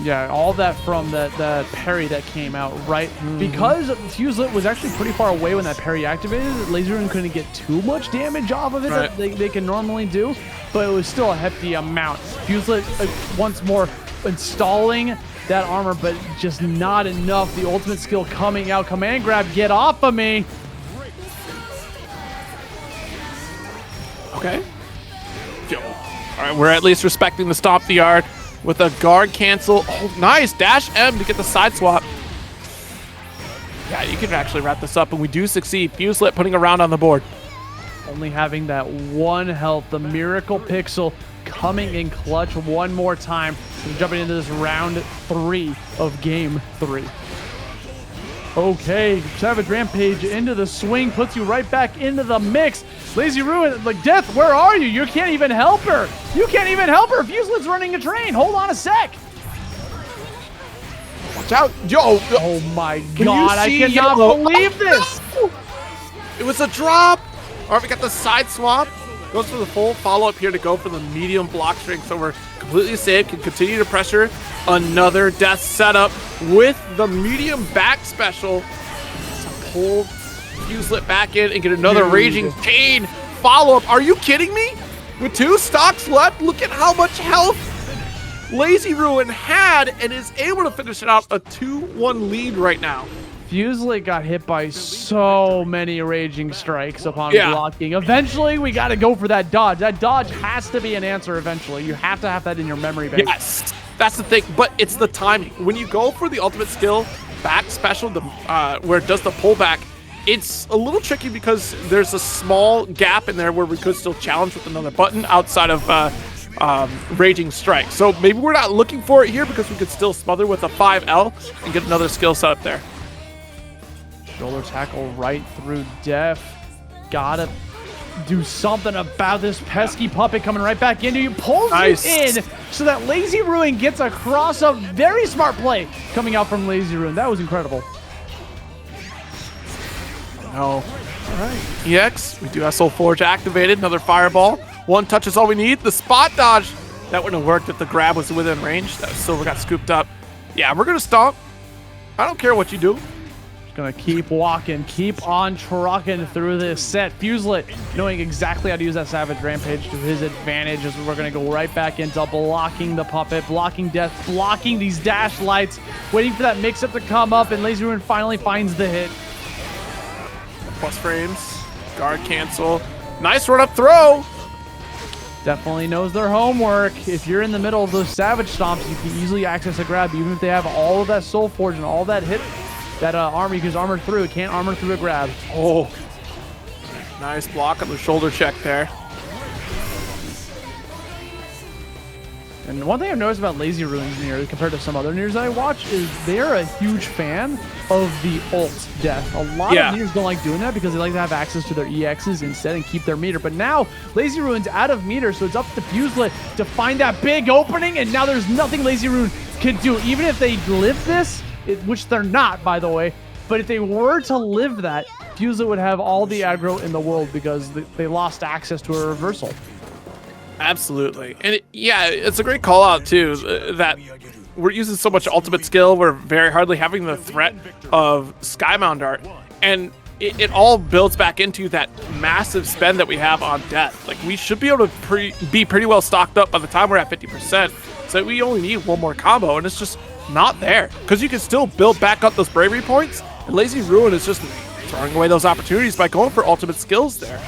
Speaker 1: Yeah, all that from the parry that came out, right? Because Fuselit was actually pretty far away when that parry activated, Laserune couldn't get too much damage off of it that they can normally do, but it was still a hefty amount. Fuselit once more installing that armor, but just not enough. The ultimate skill coming out. Command grab, get off of me!
Speaker 2: Okay. All right, we're at least respecting the stomp the yard with a guard cancel. Oh, nice. Dash M to get the side swap. Yeah, you can actually wrap this up, and we do succeed. Fuselit putting a round on the board.
Speaker 1: Only having that 1 health. The Miracle Pixel coming in clutch one more time. We're jumping into this round 3 of game 3. Okay, Savage Rampage into the swing, puts you right back into the mix. Lazy Ruin, like, Death, where are you? You can't even help her. You can't even help her. Fuselit's running a train. Hold on a sec.
Speaker 2: Watch out. Yo.
Speaker 1: Oh my God, I cannot believe this.
Speaker 2: It was a drop. All right, we got the side swap. Goes for the full follow-up here to go for the medium block string, so we're completely safe. Can continue to pressure. Another death setup with the medium back special to pull Fuselit back in and get another Raging Chain follow-up. Are you kidding me? With 2 stocks left, look at how much health Lazy Ruin had and is able to finish it out. A 2-1 lead right now.
Speaker 1: Fuselit got hit by so many Raging Strikes upon blocking. Eventually, we got to go for that dodge. That dodge has to be an answer eventually. You have to have that in your memory bank.
Speaker 2: Yes, that's the thing, but it's the timing. When you go for the ultimate skill back special, where it does the pullback, it's a little tricky because there's a small gap in there where we could still challenge with another button outside of Raging Strike. So maybe we're not looking for it here because we could still smother with a 5L and get another skill set up there.
Speaker 1: Shoulder tackle right through Def. Gotta do something about this pesky puppet coming right back into you. Pulls you in so that Lazy Ruin gets across. A very smart play coming out from Lazy Ruin. That was incredible.
Speaker 2: No. All right. EX, we do have Soul Forge activated. Another fireball. 1 touch is all we need. The spot dodge. That wouldn't have worked if the grab was within range. That Silver got scooped up. Yeah, we're going to stomp. I don't care what you do.
Speaker 1: Gonna keep walking, keep on trucking through this set. Fuselit knowing exactly how to use that Savage Rampage to his advantage as we're gonna go right back into blocking the puppet, blocking Death, blocking these dash lights, waiting for that mix-up to come up, and Lazy Ruin finally finds the hit.
Speaker 2: Plus frames, guard cancel. Nice run-up throw.
Speaker 1: Definitely knows their homework. If you're in the middle of those Savage Stomps, you can easily access a grab, even if they have all of that Soul Forge and all that hit. That armor, you can armor through. It can't armor through a grab.
Speaker 2: Oh, nice block on the shoulder check there.
Speaker 1: And one thing I've noticed about Lazy Ruin's Nier compared to some other Niers that I watch is they're a huge fan of the ult death. A lot of Niers don't like doing that because they like to have access to their EXs instead and keep their meter. But now Lazy Ruin's out of meter, so it's up to Fuselit to find that big opening, and now there's nothing Lazy Ruin can do. Even if they live this, which they're not, by the way, but if they were to live that, Fuselit would have all the aggro in the world because they lost access to a reversal.
Speaker 2: Absolutely. And it's a great call out too, that we're using so much ultimate skill, we're very hardly having the threat of Skymount Art, and it all builds back into that massive spend that we have on Death. Like, we should be able to be pretty well stocked up by the time we're at 50%, so we only need 1 more combo, and it's just not there, because you can still build back up those bravery points, and Lazy Ruin is just throwing away those opportunities by going for ultimate skills there.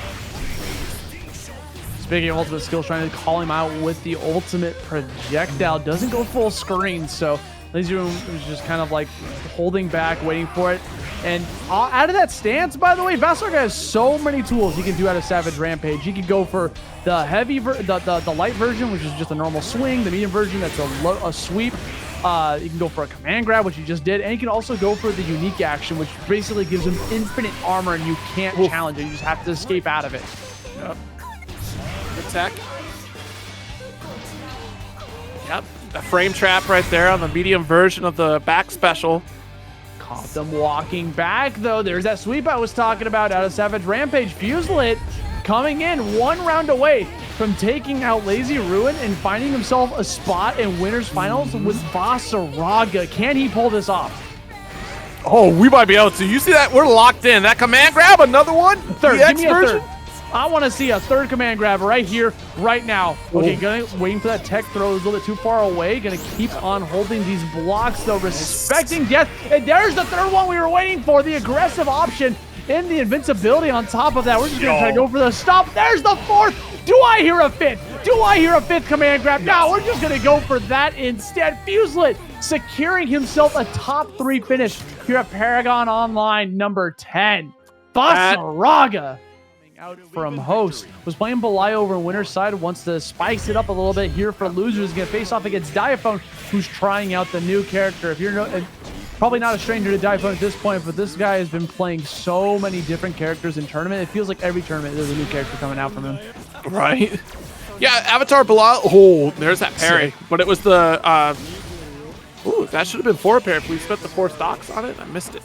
Speaker 1: Speaking of ultimate skills, trying to call him out with the ultimate projectile. Doesn't go full screen, so Lazy Ruin is just kind of like holding back, waiting for it. And out of that stance, by the way, Vaseraga has so many tools he can do out of Savage Rampage. He could go for the heavy, the light version, which is just a normal swing. The medium version, that's a sweep. You can go for a command grab, which you just did, and you can also go for the unique action, which basically gives him infinite armor, and you can't challenge it. You just have to escape out of it.
Speaker 2: Yep. Attack. Yep. A frame trap right there on the medium version of the back special.
Speaker 1: Caught them walking back, though. There's that sweep I was talking about out of Savage Rampage. Fuselit coming in 1 round away from taking out Lazy Ruin and finding himself a spot in Winners Finals with Vaseraga. Can he pull this off?
Speaker 2: Oh, we might be able to. You see that? We're locked in. That command grab, another one?
Speaker 1: Third, give me a third. I want to see a third command grab right here, right now. Okay, waiting for that tech throw. Is a little bit too far away. Gonna keep on holding these blocks, though, respecting death. And there's the third one we were waiting for, the aggressive option and the invincibility on top of that. We're just gonna try to go for the stop. There's the fourth. Do I hear a fifth? Do I hear a fifth command grab? No, we're just gonna go for that instead. Fuselit securing himself a top 3 finish here at ParagOnline number 10. Vaseraga out from host. Was playing Belial over on winner's side, wants to spice it up a little bit here for losers. Gonna face off against Diaphone, who's trying out the new character. If you're probably not a stranger to Diaphone at this point, but this guy has been playing so many different characters in tournament. It feels like every tournament there's a new character coming out from him.
Speaker 2: Right. Yeah, Avatar Belial. Oh, there's that parry. But it was the ooh, that should have been 4 parry if we spent the 4 stocks on it. I missed it.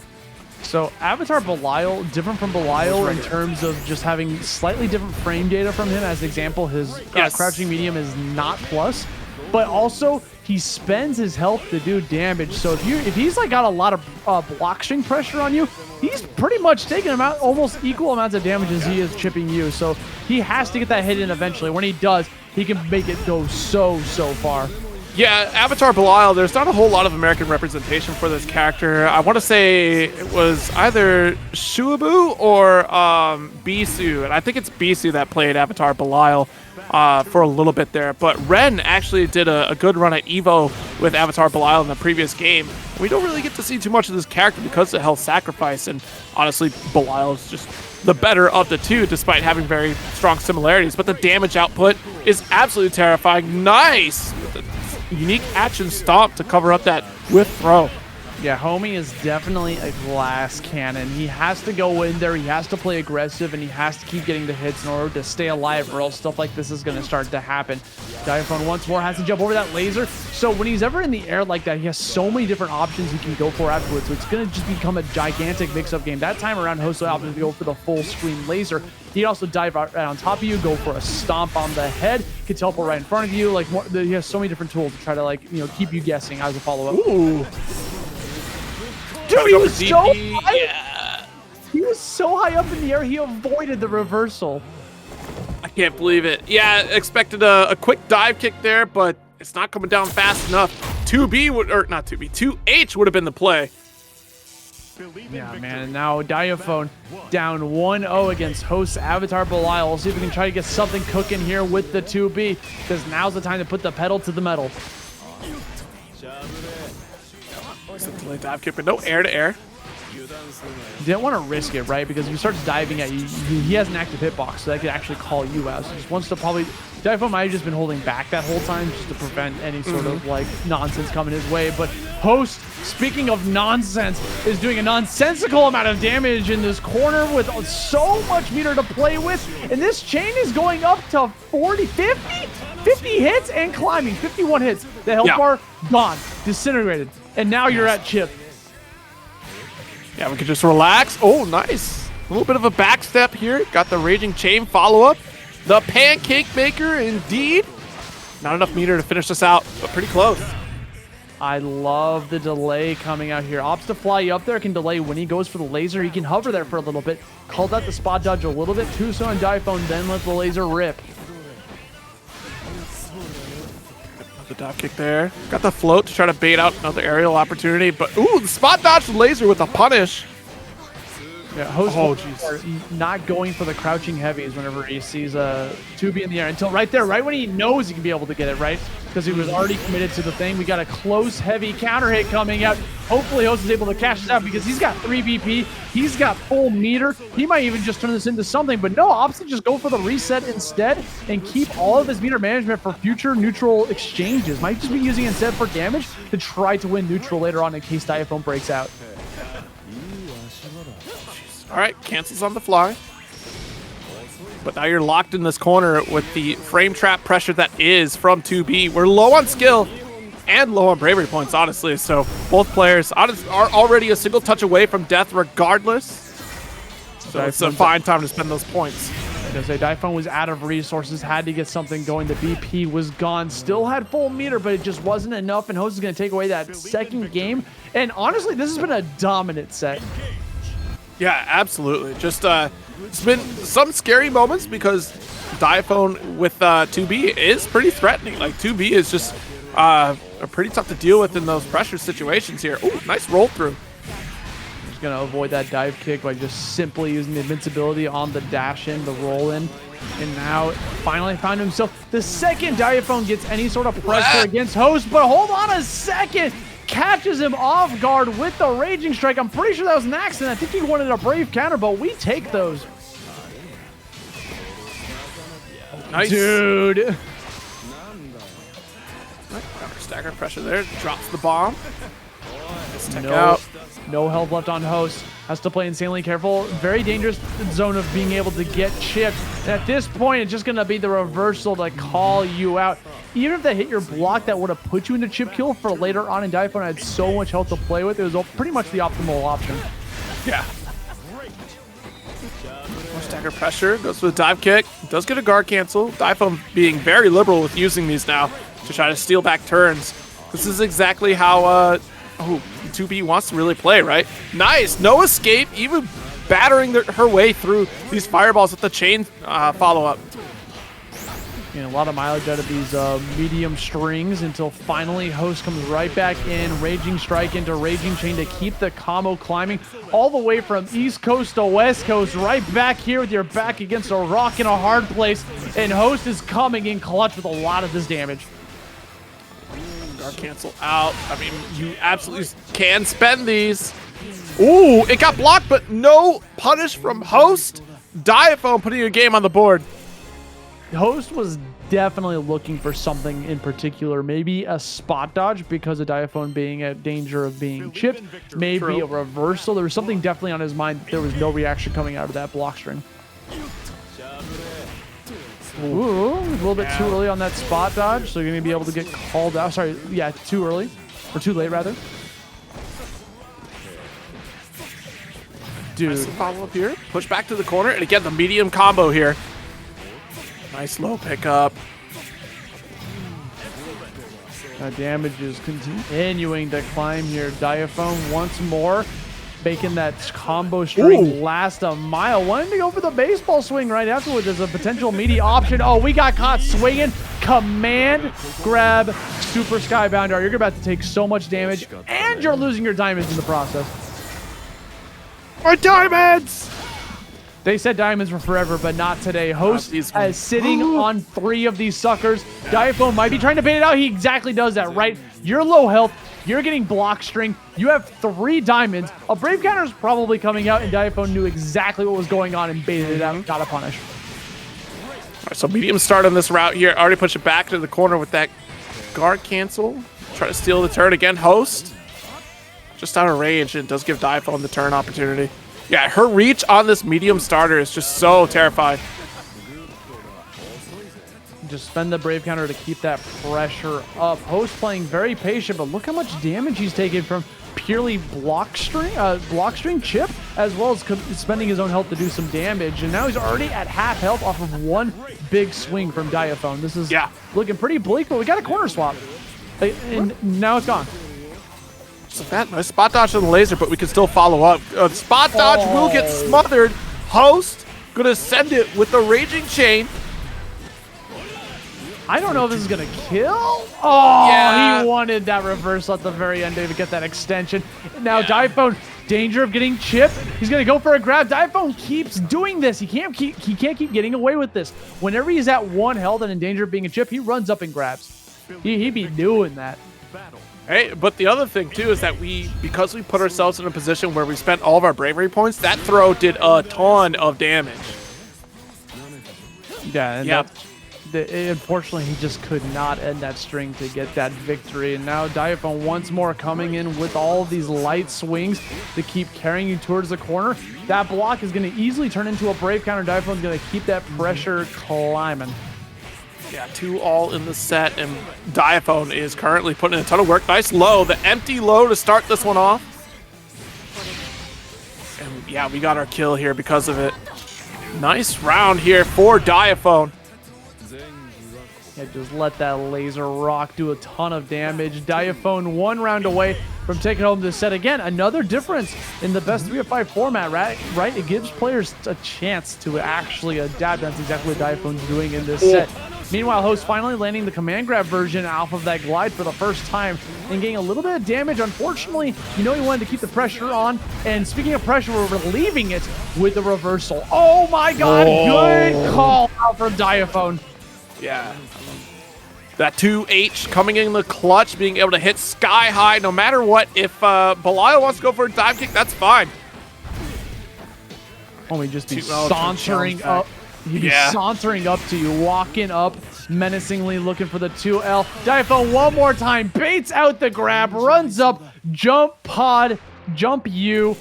Speaker 1: So Avatar Belial, different from Belial in terms of just having slightly different frame data from him. As an example, his crouching medium is not plus, but also he spends his health to do damage. So if he's like got a lot of block string pressure on you, he's pretty much taking him out almost equal amounts of damage as he is chipping you. So he has to get that hit in eventually. When he does, he can make it go so far.
Speaker 2: Yeah, Avatar Belial, there's not a whole lot of American representation for this character. I want to say it was either Shuabu or Bisu, and I think it's Bisu that played Avatar Belial for a little bit there. But Ren actually did a good run at Evo with Avatar Belial in the previous game. We don't really get to see too much of this character because of health sacrifice, and honestly, Belial is just the better of the two, despite having very strong similarities. But the damage output is absolutely terrifying. Nice! Unique action stomp to cover up that whiff throw.
Speaker 1: Yeah, Homie is definitely a glass cannon. He has to go in there, he has to play aggressive, and he has to keep getting the hits in order to stay alive, or else stuff like this is going to start to happen. Diaphone once more has to jump over that laser. So when he's ever in the air like that, he has so many different options he can go for afterwards. So it's going to just become a gigantic mix-up game. That time around, Host opted to go for the full screen laser. He'd also dive right on top of you, go for a stomp on the head, could teleport right in front of you. Like he has so many different tools to try to keep you guessing as a follow-up.
Speaker 2: Ooh.
Speaker 1: Dude, he was so high. Yeah. He was so high up in the air, he avoided the reversal.
Speaker 2: I can't believe it. Yeah, expected a quick dive kick there, but it's not coming down fast enough. 2B would, or not 2B, 2H would have been the play.
Speaker 1: Yeah, man. Now Diaphone down 1-0 against host Avatar Belial. We'll see if we can try to get something cooking here with the 2B, because now's the time to put the pedal to the metal.
Speaker 2: Delayed dive kick, but no air to air.
Speaker 1: You didn't want to risk it, right? Because if he starts diving at you, he has an active hitbox, so that could actually call you out. So just wants to probably... Diaphone might have just been holding back that whole time just to prevent any sort of nonsense coming his way. But Host, speaking of nonsense, is doing a nonsensical amount of damage in this corner with so much meter to play with. And this chain is going up to 40, 50 hits and climbing. 51 hits. The health bar gone, disintegrated. And now you're at chip.
Speaker 2: Yeah, we can just relax. Oh, nice. A little bit of a back step here. Got the Raging Chain follow-up. The Pancake Maker, indeed. Not enough meter to finish this out, but pretty close.
Speaker 1: I love the delay coming out here. Opts to fly up there, can delay when he goes for the laser. He can hover there for a little bit. Called out the spot dodge a little bit too soon on Diaphone, then let the laser rip.
Speaker 2: The dive kick there. Got the float to try to bait out another aerial opportunity, but ooh, the spot dodge laser with a punish.
Speaker 1: Yeah, Host not going for the crouching heavies whenever he sees a 2B in the air until right there, right when he knows he can be able to get it, right? Because he was already committed to the thing. We got a close, heavy counter hit coming out. Hopefully Host is able to cash this out because he's got 3 BP. He's got full meter. He might even just turn this into something, but no, opts to just go for the reset instead and keep all of his meter management for future neutral exchanges. Might just be using it instead for damage to try to win neutral later on in case Diaphone breaks out.
Speaker 2: All right, cancels on the fly. But now you're locked in this corner with the frame trap pressure that is from 2B. We're low on skill, and low on bravery points, honestly. So both players are already a single touch away from death regardless. So it's a fine time to spend those points.
Speaker 1: Because Diaphone was out of resources, had to get something going. The BP was gone, still had full meter, but it just wasn't enough, and Host is going to take away that second game. And honestly, this has been a dominant set.
Speaker 2: Yeah, absolutely. Just it's been some scary moments because Diaphone with 2B is pretty threatening. Like 2B is just pretty tough to deal with in those pressure situations here. Ooh, nice roll through.
Speaker 1: Going to avoid that dive kick by just simply using the invincibility on the dash in, the roll in, and now finally found himself. The second Diaphone gets any sort of pressure against Host, but hold on a second, catches him off guard with the Raging Strike. I'm pretty sure that was an accident. I think he wanted a brave counter, but we take those.
Speaker 2: Nice.
Speaker 1: Dude.
Speaker 2: Stagger pressure there, drops the bomb. Out.
Speaker 1: No health left on Host. Has to play insanely careful. Very dangerous zone of being able to get chipped. And at this point, it's just going to be the reversal to call you out. Even if that hit your block, that would have put you into chip kill for later on. And Diaphone had so much health to play with. It was pretty much the optimal option.
Speaker 2: Yeah. More stagger pressure. Goes for the dive kick. Does get a guard cancel. Diaphone being very liberal with using these now to try to steal back turns. This is exactly how 2B wants to really play, right? Nice, no escape, even battering her way through these fireballs with the chain follow-up.
Speaker 1: A lot of mileage out of these medium strings until finally Host comes right back in, Raging Strike into Raging Chain to keep the combo climbing all the way from East Coast to West Coast, right back here with your back against a rock in a hard place, and Host is coming in clutch with a lot of this damage.
Speaker 2: Guard cancel out. I mean, you absolutely can spend these. Ooh, it got blocked, but no punish from Host. Diaphone putting a game on the board.
Speaker 1: Host was definitely looking for something in particular. Maybe a spot dodge because of Diaphone being at danger of being chipped. Maybe a reversal. There was something definitely on his mind. There was no reaction coming out of that block string. Ooh, a little bit too early on that spot dodge, so you're going to be able to get called out. Sorry, yeah, too early. Or too late, rather. Dude.
Speaker 2: Nice follow-up here. Push back to the corner, and again, the medium combo here. Nice low pickup.
Speaker 1: Damage is continuing to climb here. Diaphone once more. Making that combo string last a mile. Wanting to go for the baseball swing right afterwards as a potential meaty option. Oh, we got caught swinging. Command, grab, super skybound dart. You're about to take so much damage, and you're losing your diamonds in the process.
Speaker 2: Our diamonds!
Speaker 1: They said diamonds were forever, but not today. Host is sitting on 3 of these suckers. Diaphone might be trying to bait it out. He exactly does that, right? You're low health. You're getting block string. You have 3 diamonds. A brave counter is probably coming out, and Diaphone knew exactly what was going on and baited it out. Got a punish.
Speaker 2: All right, so medium start on this route here. Already push it back to the corner with that guard cancel. Try to steal the turn again. Host just out of range, and does give Diaphone the turn opportunity. Yeah, her reach on this medium starter is just so terrifying.
Speaker 1: Just spend the brave counter to keep that pressure up. Host playing very patient, but look how much damage he's taken from purely block string chip, as well as spending his own health to do some damage. And now he's already at half health off of 1 big swing from Diaphone. This is looking pretty bleak, but we got a corner swap. And now it's gone.
Speaker 2: So that nice spot dodge on the laser, but we can still follow up. Spot dodge will get smothered. Host gonna send it with the Raging Chain.
Speaker 1: I don't know if this is going to kill. Oh, yeah. He wanted that reversal at the very end to get that extension. Now, Diaphone, danger of getting chipped. He's going to go for a grab. Diaphone keeps doing this. He can't keep getting away with this. Whenever he's at 1 health and in danger of being a chip, he runs up and grabs. He'd be doing that.
Speaker 2: Hey, but the other thing, too, is that because we put ourselves in a position where we spent all of our bravery points, that throw did a ton of damage.
Speaker 1: Yeah, and unfortunately, he just could not end that string to get that victory. And now Diaphone once more coming in with all of these light swings to keep carrying you towards the corner. That block is going to easily turn into a brave counter. Diaphone's going to keep that pressure climbing.
Speaker 2: Yeah, 2 all in the set, and Diaphone is currently putting in a ton of work. Nice low, the empty low to start this one off. And yeah, we got our kill here because of it. Nice round here for Diaphone.
Speaker 1: Yeah, just let that laser rock do a ton of damage. Diaphone 1 round away from taking home this set. Again, another difference in the best 3 of 5 format, right? It gives players a chance to actually adapt. That's exactly what Diaphone's doing in this set. Meanwhile, Host finally landing the command grab version off of that glide for the first time and getting a little bit of damage. Unfortunately, you know he wanted to keep the pressure on. And speaking of pressure, we're relieving it with the reversal. Oh my god, good call out from Diaphone.
Speaker 2: Yeah. That 2H coming in the clutch, being able to hit sky high no matter what. If Belial wants to go for a dive kick, that's fine.
Speaker 1: Oh, he'd just be sauntering up. He'd be sauntering up to you, walking up menacingly, looking for the 2L. Diaphone one more time, baits out the grab, runs up, jump pod, jump U,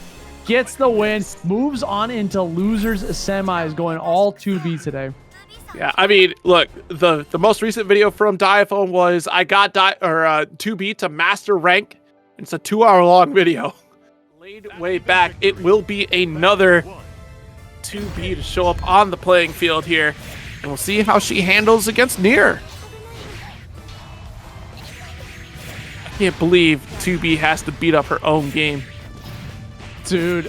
Speaker 1: gets the win, moves on into losers semis, going all 2B today.
Speaker 2: Yeah, I mean, look, the most recent video from Diaphone was I got 2B to master rank. It's a 2-hour-long video. Ladewaybac, it will be another 2B to show up on the playing field here, and we'll see how she handles against Nier. I can't believe 2B has to beat up her own game.
Speaker 1: Dude,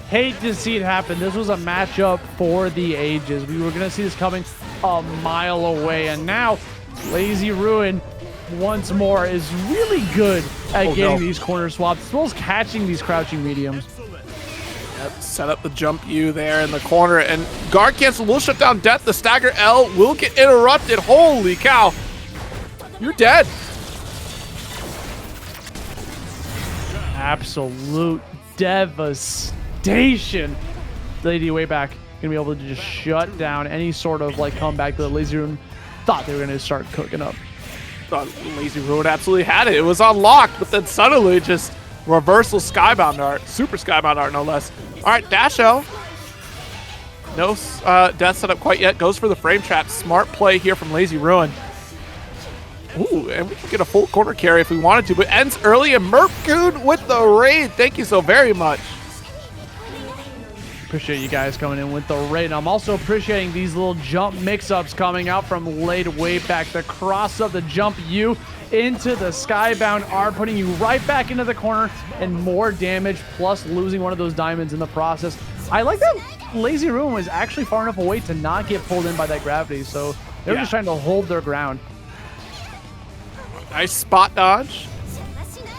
Speaker 1: hate to see it happen. This was a matchup for the ages. We were going to see this coming a mile away, and now Lazy Ruin once more is really good at getting these corner swaps, as well as catching these crouching mediums.
Speaker 2: Yep, set up the jump U there in the corner, and guard cancel will shut down Death. The stagger L will get interrupted. Holy cow. You're dead.
Speaker 1: Absolute devastation. Ladewaybac gonna be able to just shut down any sort of like comeback that Lazy Ruin thought they were gonna start cooking up.
Speaker 2: Thought Lazy Ruin absolutely had it. It was unlocked, but then suddenly just reversal skybound art, super skybound art no less. All right, dash L. No death setup quite yet. Goes for the frame trap. Smart play here from Lazy Ruin. Ooh, and we can get a full corner carry if we wanted to, but ends early, and Mercoon with the raid. Thank you so very much.
Speaker 1: Appreciate you guys coming in with the raid. I'm also appreciating these little jump mix-ups coming out from Ladewaybac. The cross of the jump U into the skybound R, putting you right back into the corner and more damage, plus losing one of those diamonds in the process. I like that Lazy Ruin was actually far enough away to not get pulled in by that gravity, so they were just trying to hold their ground.
Speaker 2: Nice spot dodge.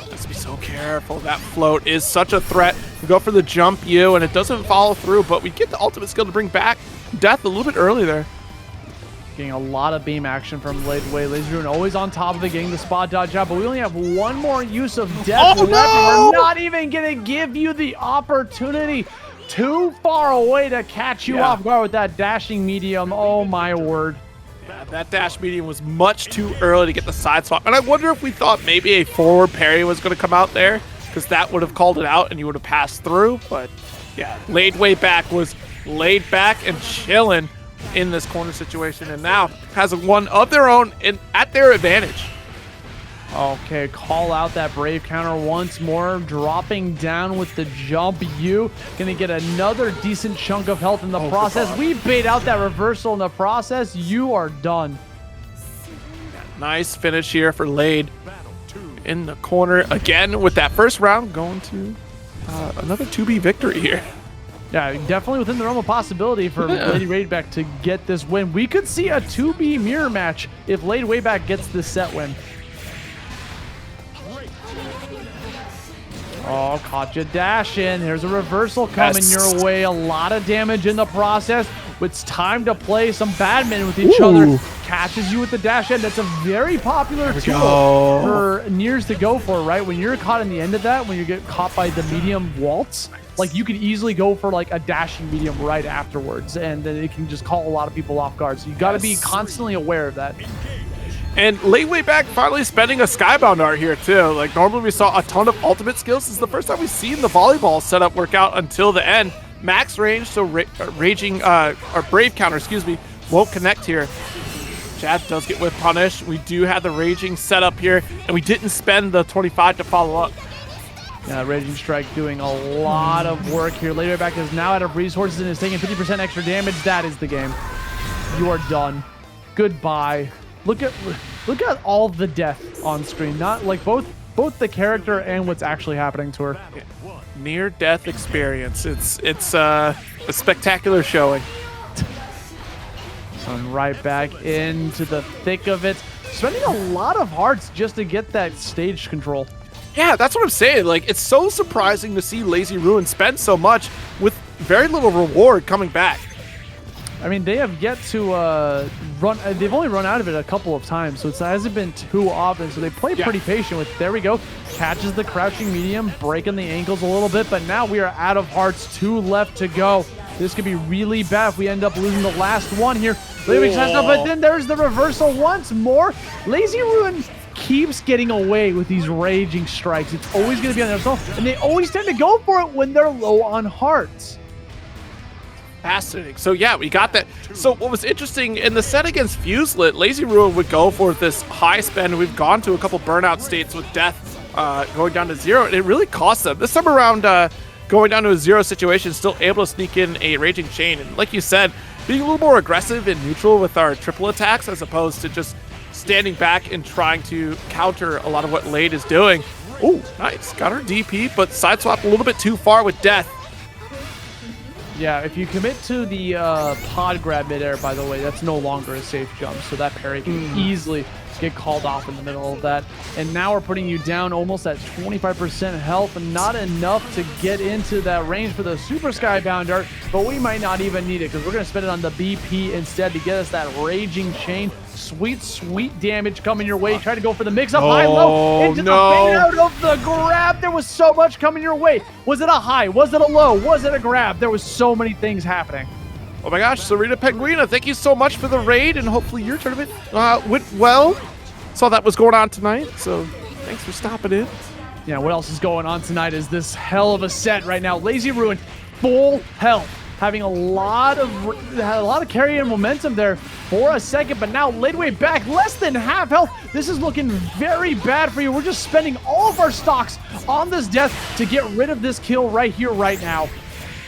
Speaker 2: Let's be so careful. That float is such a threat. We go for the jump U, and it doesn't follow through, but we get the ultimate skill to bring back Death a little bit early there.
Speaker 1: Getting a lot of beam action from Ladeway. Lazy Ruin always on top of it, getting the spot dodge out, but we only have one more use of Death left. We're not even going to give you the opportunity. Too far away to catch you off guard with that dashing medium. Oh my word.
Speaker 2: Yeah, that dash medium was much too early to get the side swap. And I wonder if we thought maybe a forward parry was going to come out there, because that would have called it out and you would have passed through. But yeah, Ladewaybac was laid back and chilling in this corner situation, and now has one of their own at their advantage.
Speaker 1: Okay, call out that Brave counter once more, dropping down with the jump U. Gonna get another decent chunk of health in the process. We bait out that reversal in the process. You are done.
Speaker 2: Nice finish here for Lade in the corner again with that first round, going to another 2B victory here.
Speaker 1: Yeah, definitely within the realm of possibility for Ladewaybac to get this win. We could see a 2B mirror match if Ladewaybac gets this set win. Oh, caught you dashing. There's a reversal coming your way. A lot of damage in the process. It's time to play some badminton with each other. Catches you with the dash end. That's a very popular tool for Niers to go for, right? When you're caught in the end of that, when you get caught by the medium waltz, like you could easily go for like a dashing medium right afterwards, and then it can just call a lot of people off guard. So you got to be constantly aware of that.
Speaker 2: And Ladewaybac finally spending a skybound art here too. Like normally we saw a ton of ultimate skills. This is the first time we've seen the volleyball setup work out until the end. Max range, so raging or brave counter, excuse me, won't connect here. Jazz does get whip punished. We do have the Raging set up here, and we didn't spend the 25 to follow up.
Speaker 1: Yeah, Raging Strike doing a lot of work here. Ladewaybac is now out of resources and is taking 50% extra damage. That is the game. You are done. Goodbye. Look at all the death on screen. Not like both the character and what's actually happening to her.
Speaker 2: Yeah. Near-death experience. It's a spectacular showing.
Speaker 1: And right back into the thick of it. Spending a lot of hearts just to get that stage control.
Speaker 2: Yeah, that's what I'm saying. Like, it's so surprising to see Lazy Ruin spend so much with very little reward coming back.
Speaker 1: I mean, they have yet to run. They've only run out of it a couple of times, so it hasn't been too often. So they play pretty patient with. There we go. Catches the crouching medium, breaking the ankles a little bit, but now we are out of hearts. 2 left to go. This could be really bad if we end up losing the last one here. But then there's the reversal once more. Lazy Ruin keeps getting away with these Raging Strikes. It's always going to be on their self, and they always tend to go for it when they're low on hearts.
Speaker 2: Fascinating. So yeah, we got that. So what was interesting in the set against Fuselit, Lazy Ruin would go for this high spend. We've gone to a couple burnout states with death going down to 0, and it really cost them. This time around, going down to a 0 situation, still able to sneak in a Raging Chain. And like you said, being a little more aggressive and neutral with our triple attacks as opposed to just standing back and trying to counter a lot of what Lade is doing. Ooh, nice. Got her DP, but sideswap a little bit too far with death.
Speaker 1: Yeah, if you commit to the pod grab midair, by the way, that's no longer a safe jump, so that parry can easily get called off in the middle of that. And now we're putting you down almost at 25% health, and not enough to get into that range for the Super Skybound Dart, but we might not even need it because we're going to spend it on the BP instead to get us that Raging Chain. Sweet, sweet damage coming your way. Try to go for the mix-up high-low into the fade out of the grab. There was so much coming your way. Was it a high? Was it a low? Was it a grab? There was so many things happening.
Speaker 2: Oh my gosh, Sarita Penguina, thank you so much for the raid, and hopefully your tournament went well. Saw that was going on tonight, so thanks for stopping in.
Speaker 1: Yeah, what else is going on tonight is this hell of a set right now. Lazy Ruin, full health, having a lot of carry and momentum there for a second, but now Ladewaybac less than half health. This is looking very bad for you. We're just spending all of our stocks on this death to get rid of this kill right here, right now.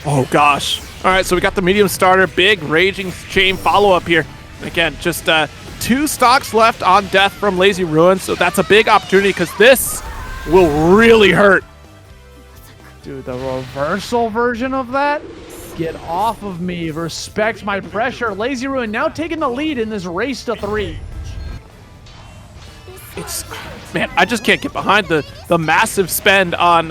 Speaker 2: Oh gosh. All right, so we got the medium starter, big Raging Chain follow-up here. Again, just 2 stocks left on death from Lazy Ruin, so that's a big opportunity because this will really hurt.
Speaker 1: Dude, the reversal version of that? Get off of me. Respect my pressure. Lazy Ruin now taking the lead in this race to 3.
Speaker 2: Man, I just can't get behind the massive spend on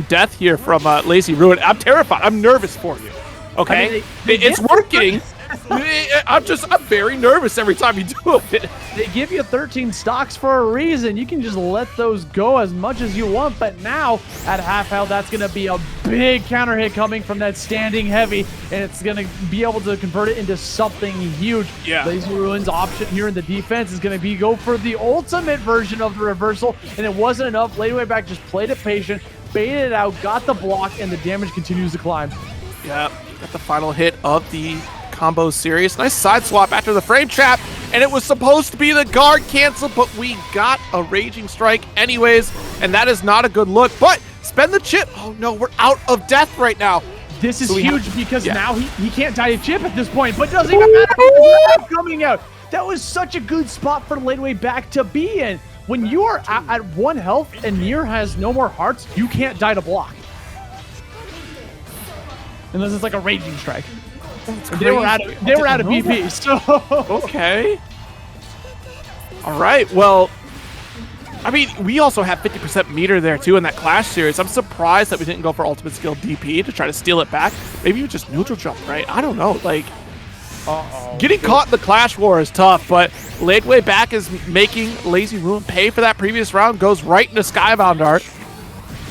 Speaker 2: death here from Lazy Ruin. I'm terrified. I'm nervous for you. Okay, I mean, it's working. I'm very nervous every time you do it.
Speaker 1: They give you 13 stocks for a reason. You can just let those go as much as you want, but now at half health, that's going to be a big counter hit coming from that standing heavy, and it's going to be able to convert it into something huge.
Speaker 2: Yeah.
Speaker 1: Lazy Ruin's option here in the defense is going to be go for the ultimate version of the reversal, and it wasn't enough. Ladewaybac just played it patient, baited it out, got the block, and the damage continues to climb.
Speaker 2: Yeah, got the final hit of the combo series. Nice side swap after the frame trap, and it was supposed to be the guard cancel, but we got a Raging Strike anyways, and that is not a good look. But spend the chip. Oh no, we're out of death right now.
Speaker 1: This is huge because now he can't die a chip at this point, but it doesn't even matter because coming out. That was such a good spot for Ladewaybac to be in. When you are at 1 health and Nier has no more hearts, you can't die to block. Unless it's like a Raging Strike. They were out of BP, so...
Speaker 2: Okay. All right, well, I mean, we also have 50% meter there, too, in that Clash series. I'm surprised that we didn't go for ultimate skill DP to try to steal it back. Maybe you just neutral jump, right? I don't know, like... Getting caught in the Clash War is tough, but Ladewaybac is making Lazy Ruin pay for that previous round. Goes right into Skybound Dart.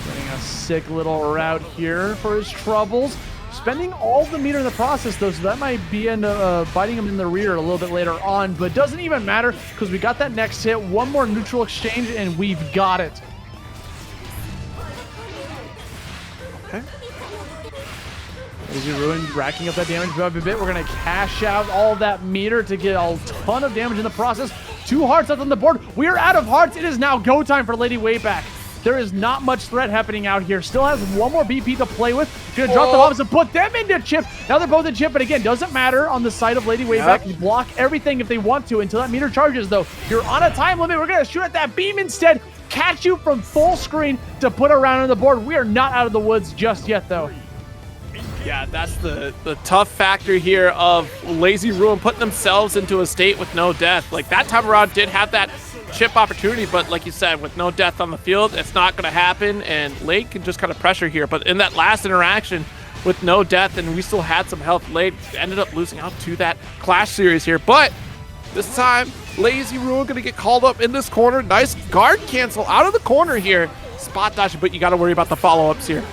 Speaker 1: Getting a sick little route here for his troubles. Spending all the meter in the process, though, so that might be biting him in the rear a little bit later on, but doesn't even matter because we got that next hit. 1 more neutral exchange, and we've got it.
Speaker 2: Okay.
Speaker 1: Lazy Ruin racking up that damage by a bit. We're going to cash out all of that meter to get a ton of damage in the process. 2 hearts left on the board. We are out of hearts. It is now go time for Ladewaybac. There is not much threat happening out here. Still has 1 more BP to play with. Gonna drop the bombs and put them into chip. Now they're both in chip, but again, doesn't matter on the side of Ladewaybac. You block everything if they want to until that meter charges, though. You're on a time limit. We're gonna shoot at that beam instead. Catch you from full screen to put a round on the board. We are not out of the woods just yet, though.
Speaker 2: Yeah, that's the tough factor here of Lazy Ruin putting themselves into a state with no death. Like, that time around did have that chip opportunity, but like you said, with no death on the field, it's not going to happen, and Lade can just kind of pressure here. But in that last interaction with no death, and we still had some health, Lade ended up losing out to that Clash series here. But this time, Lazy Ruin going to get called up in this corner. Nice guard cancel out of the corner here. Spot dodge, but you got to worry about the follow-ups here.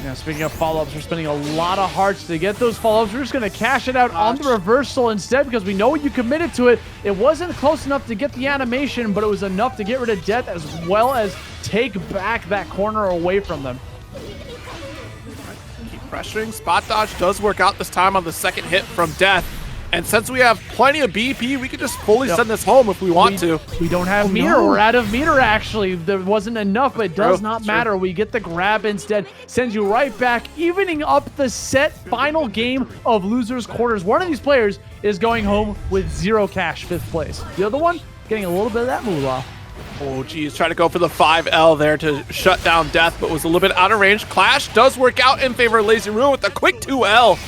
Speaker 1: Now, speaking of follow-ups, we're spending a lot of hearts to get those follow-ups. We're just going to cash it out on the reversal instead because we know you committed to it. It wasn't close enough to get the animation, but it was enough to get rid of death as well as take back that corner away from them.
Speaker 2: Keep pressuring. Spot dodge does work out this time on the second hit from death. And since we have plenty of BP, we can just fully send this home if we want to.
Speaker 1: We don't have meter. No. We're out of meter, actually. There wasn't enough, but it does not matter. We get the grab instead. Sends you right back, evening up the set final game of losers quarters. One of these players is going home with 0 cash, 5th place. The other one getting a little bit of that moolah.
Speaker 2: Oh, geez. Try to go for the 5L there to shut down death, but was a little bit out of range. Clash does work out in favor of Lazy Ruin with a quick 2L.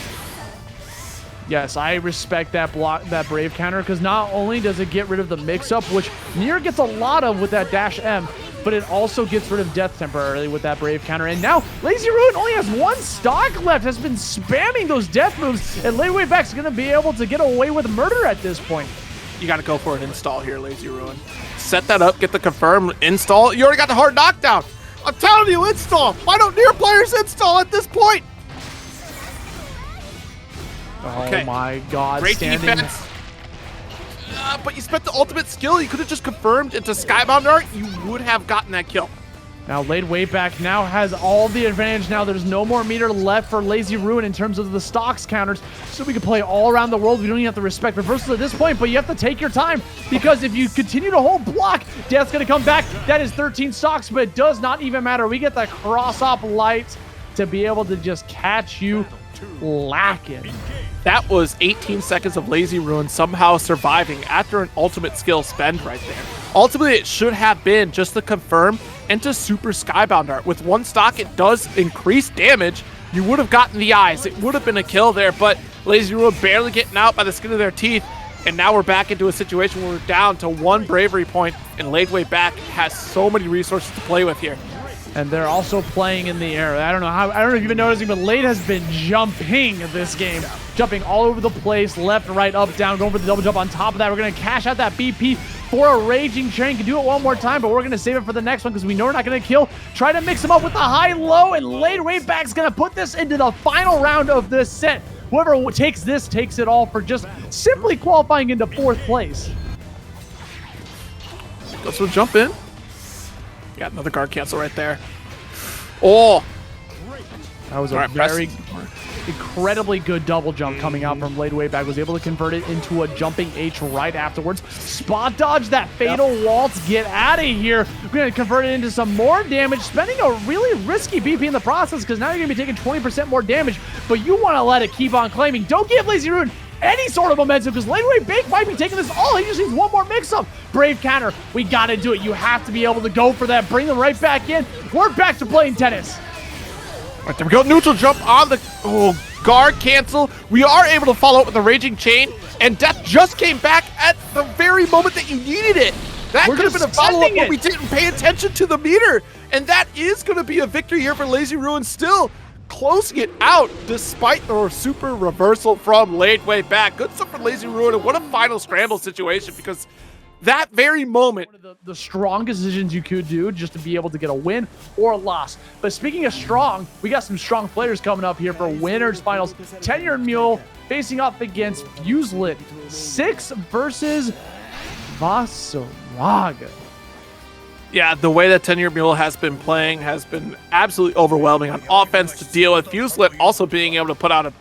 Speaker 1: Yes, I respect that block, that Brave counter, because not only does it get rid of the mix-up, which Nier gets a lot of with that dash M, but it also gets rid of death temporarily with that Brave counter. And now, Lazy Ruin only has 1 stock left, has been spamming those death moves, and Ladewaybac's going to be able to get away with murder at this point.
Speaker 2: You got to go for an install here, Lazy Ruin. Set that up, get the confirmed install. You already got the hard knockdown. I'm telling you, install. Why don't Nier players install at this point?
Speaker 1: Oh my god,
Speaker 2: great defense. But you spent the ultimate skill. You could have just confirmed into Skybound Art. You would have gotten that kill.
Speaker 1: Now Ladewaybac now has all the advantage. Now there's no more meter left for Lazy Ruin in terms of the stocks counters. So we can play all around the world. We don't even have to respect reversals at this point, but you have to take your time because if you continue to hold block, death's going to come back. That is 13 stocks, but it does not even matter. We get the cross-op light to be able to just catch you lacking.
Speaker 2: That was 18 seconds of Lazy Ruin somehow surviving after an ultimate skill spend right there. Ultimately, it should have been just to confirm and to super Skybound Art. With 1 stock, it does increase damage. You would have gotten the eyes. It would have been a kill there, but Lazy Ruin barely getting out by the skin of their teeth. And now we're back into a situation where we're down to 1 bravery point, and Ladewaybac has so many resources to play with here.
Speaker 1: And they're also playing in the air. I don't know if you've been noticing, but Lade has been jumping this game. Jumping all over the place, left, right, up, down, going for the double jump on top of that. We're going to cash out that BP for a Raging Chain. Can do it one more time, but we're going to save it for the next one because we know we're not going to kill. Try to mix them up with the high-low, and Ladewaybac's going to put this into the final round of this set. Whoever takes this takes it all for just simply qualifying into 4th place.
Speaker 2: Let's jump in. Got another guard cancel right there. Oh!
Speaker 1: That was a very incredibly good double jump coming out from Ladewaybac. Was able to convert it into a jumping H right afterwards. Spot dodge that fatal waltz. Get out of here. We're going to convert it into some more damage, spending a really risky BP in the process because now you're going to be taking 20% more damage, but you want to let it keep on claiming. Don't give Lazy Ruin any sort of momentum because Ladewaybac might be taking this all. He just needs 1 more mix-up. Brave counter. We got to do it. You have to be able to go for that. Bring them right back in. We're back to playing tennis.
Speaker 2: Right, there we go. Neutral jump on the guard cancel. We are able to follow up with a Raging Chain, and Death just came back at the very moment that you needed it. That could have been a follow-up, but we didn't pay attention to the meter. And that is going to be a victory here for Lazy Ruin, still closing it out despite the super reversal from Ladewaybac. Good stuff for Lazy Ruin, and what a final scramble situation, because that very moment,
Speaker 1: one of the strongest decisions you could do just to be able to get a win or a loss. But speaking of strong, we got some strong players coming up here for winners finals. Tenuredmule facing off against Fuselit. 6 versus Vaseraga.
Speaker 2: Yeah, the way that Tenuredmule has been playing has been absolutely overwhelming on offense to deal with. Fuselit also being able to put out a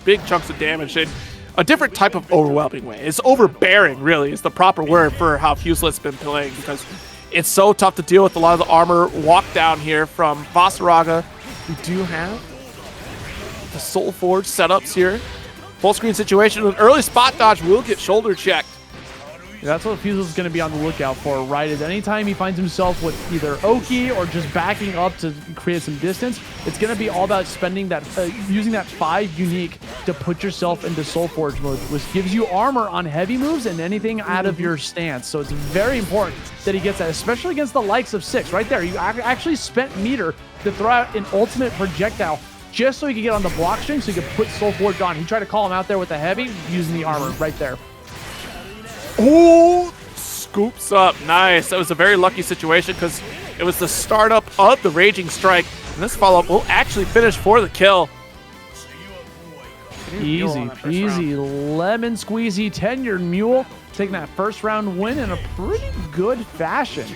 Speaker 2: big chunks of damage in a different type of overwhelming way. It's overbearing, really, is the proper word for how Fuselit's been playing, because it's so tough to deal with a lot of the armor walk down here from Vaseraga. We do have the Soul Forge setups here. Full screen situation. An early spot dodge will get shoulder checked.
Speaker 1: That's what Fusel's going to be on the lookout for, right? Is anytime he finds himself with either Oki or just backing up to create some distance, it's going to be all about spending that, using that 5 unique to put yourself into Soul Forge mode, which gives you armor on heavy moves and anything out of your stance. So it's very important that he gets that, especially against the likes of Six. Right there, you actually spent meter to throw out an ultimate projectile just so he could get on the block string so he could put Soul Forge on. He tried to call him out there with the heavy using the armor right there.
Speaker 2: Oh, scoops up. Nice. That was a very lucky situation because it was the startup of the Raging Strike. And this follow-up will actually finish for the kill.
Speaker 1: Easy peasy, lemon squeezy, Tenuredmule taking that first round win in a pretty good fashion.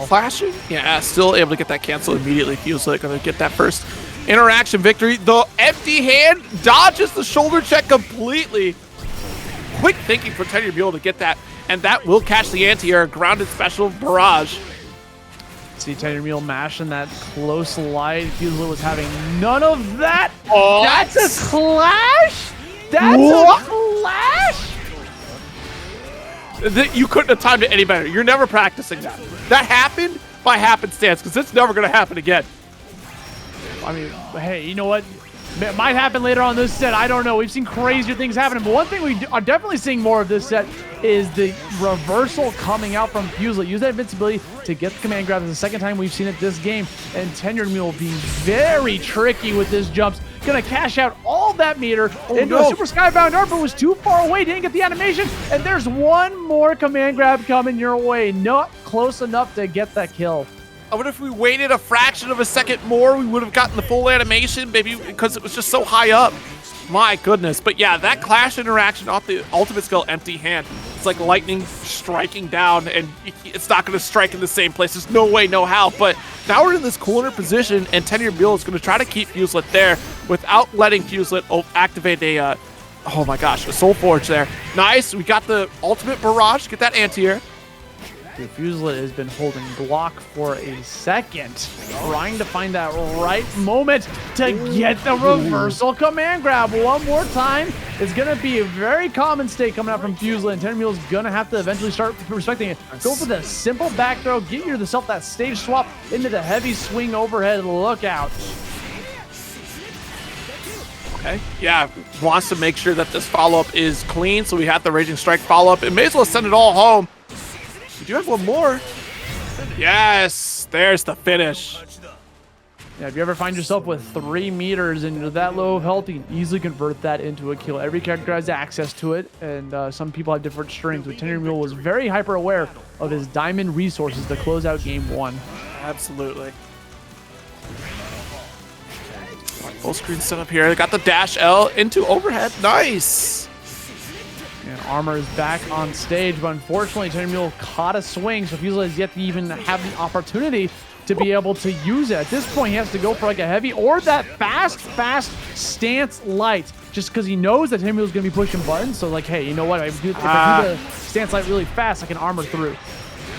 Speaker 2: Flashing? Yeah, still able to get that cancel immediately. Feels like going to get that first interaction victory. The empty hand dodges the shoulder check completely. Quick thinking for Tenuredmule to get that, and that will catch the anti-air. Grounded special barrage.
Speaker 1: See Tenuredmule mashing that close light. Fuselit was having none of that.
Speaker 2: Oh,
Speaker 1: that's a clash? That's a clash?
Speaker 2: You couldn't have timed it any better. You're never practicing that. That happened by happenstance, because it's never going to happen again.
Speaker 1: I mean, hey, you know what? It might happen later on this set. I don't know. We've seen crazier things happening. But one thing we are definitely seeing more of this set is the reversal coming out from Fuselit. Use that invincibility to get the command grab. It's the second time we've seen it this game. And Tenuredmule being very tricky with his jumps. Going to cash out all that meter into a super skybound dart, but was too far away. Didn't get the animation. And there's one more command grab coming your way. Not close enough to get that kill.
Speaker 2: I wonder if we waited a fraction of a second more, we would have gotten the full animation, maybe because it was just so high up. My goodness. But yeah, that clash interaction off the ultimate skill empty hand. It's like lightning striking down, and it's not going to strike in the same place. There's no way, no how. But now we're in this corner position, and Tenuredmule is going to try to keep Fuselit there without letting Fuselit activate a, oh my gosh, a Soul Forge there. Nice. We got the ultimate barrage. Get that anti-air.
Speaker 1: Fuselit has been holding block for a second, trying to find that right moment to get the reversal command grab one more time. It's going to be a very common state coming out from Fuselit, and Tenuredmule is going to have to eventually start respecting it. Go for the simple back throw, get yourself that stage swap into the heavy swing overhead. Look out.
Speaker 2: Okay, yeah, wants to make sure that this follow-up is clean, so we have the Raging Strike follow-up. It may as well send it all home. We do have one more. Yes, there's the finish.
Speaker 1: Yeah, if you ever find yourself with 3 meters and you're that low of health, you can easily convert that into a kill. Every character has access to it, and some people have different strings. But Tenuredmule was very hyper aware of his diamond resources to close out game 1.
Speaker 2: Absolutely. Full screen setup here. They got the dash L into overhead. Nice.
Speaker 1: And Armor is back on stage, but unfortunately, Tenuredmule caught a swing, so Fuselit has yet to even have the opportunity to be able to use it. At this point, he has to go for like a heavy or that fast stance light, just because he knows that Tenuredmule is going to be pushing buttons. So like, hey, you know what? If I do the stance light really fast, I can armor through.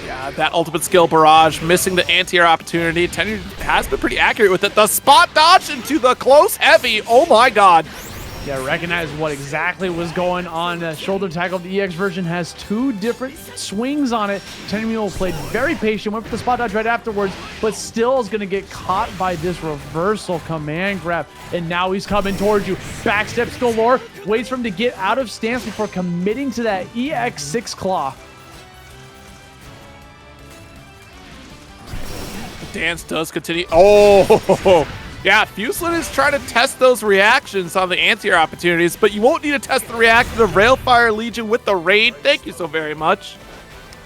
Speaker 2: Yeah, that ultimate skill barrage, missing the anti-air opportunity. Tenured has been pretty accurate with it. The spot dodge into the close heavy. Oh my god.
Speaker 1: Yeah, recognize what exactly was going on. Shoulder tackle of the EX version has 2 different swings on it. Tenuredmule played very patient, went for the spot dodge right afterwards, but still is going to get caught by this reversal command grab. And now he's coming towards you. Backsteps galore, waits for him to get out of stance before committing to that EX6 claw.
Speaker 2: The dance does continue. Oh! Yeah, Fuselit is trying to test those reactions on the anti-air opportunities, but you won't need to test the reaction of Railfire Legion with the raid. Thank you so very much.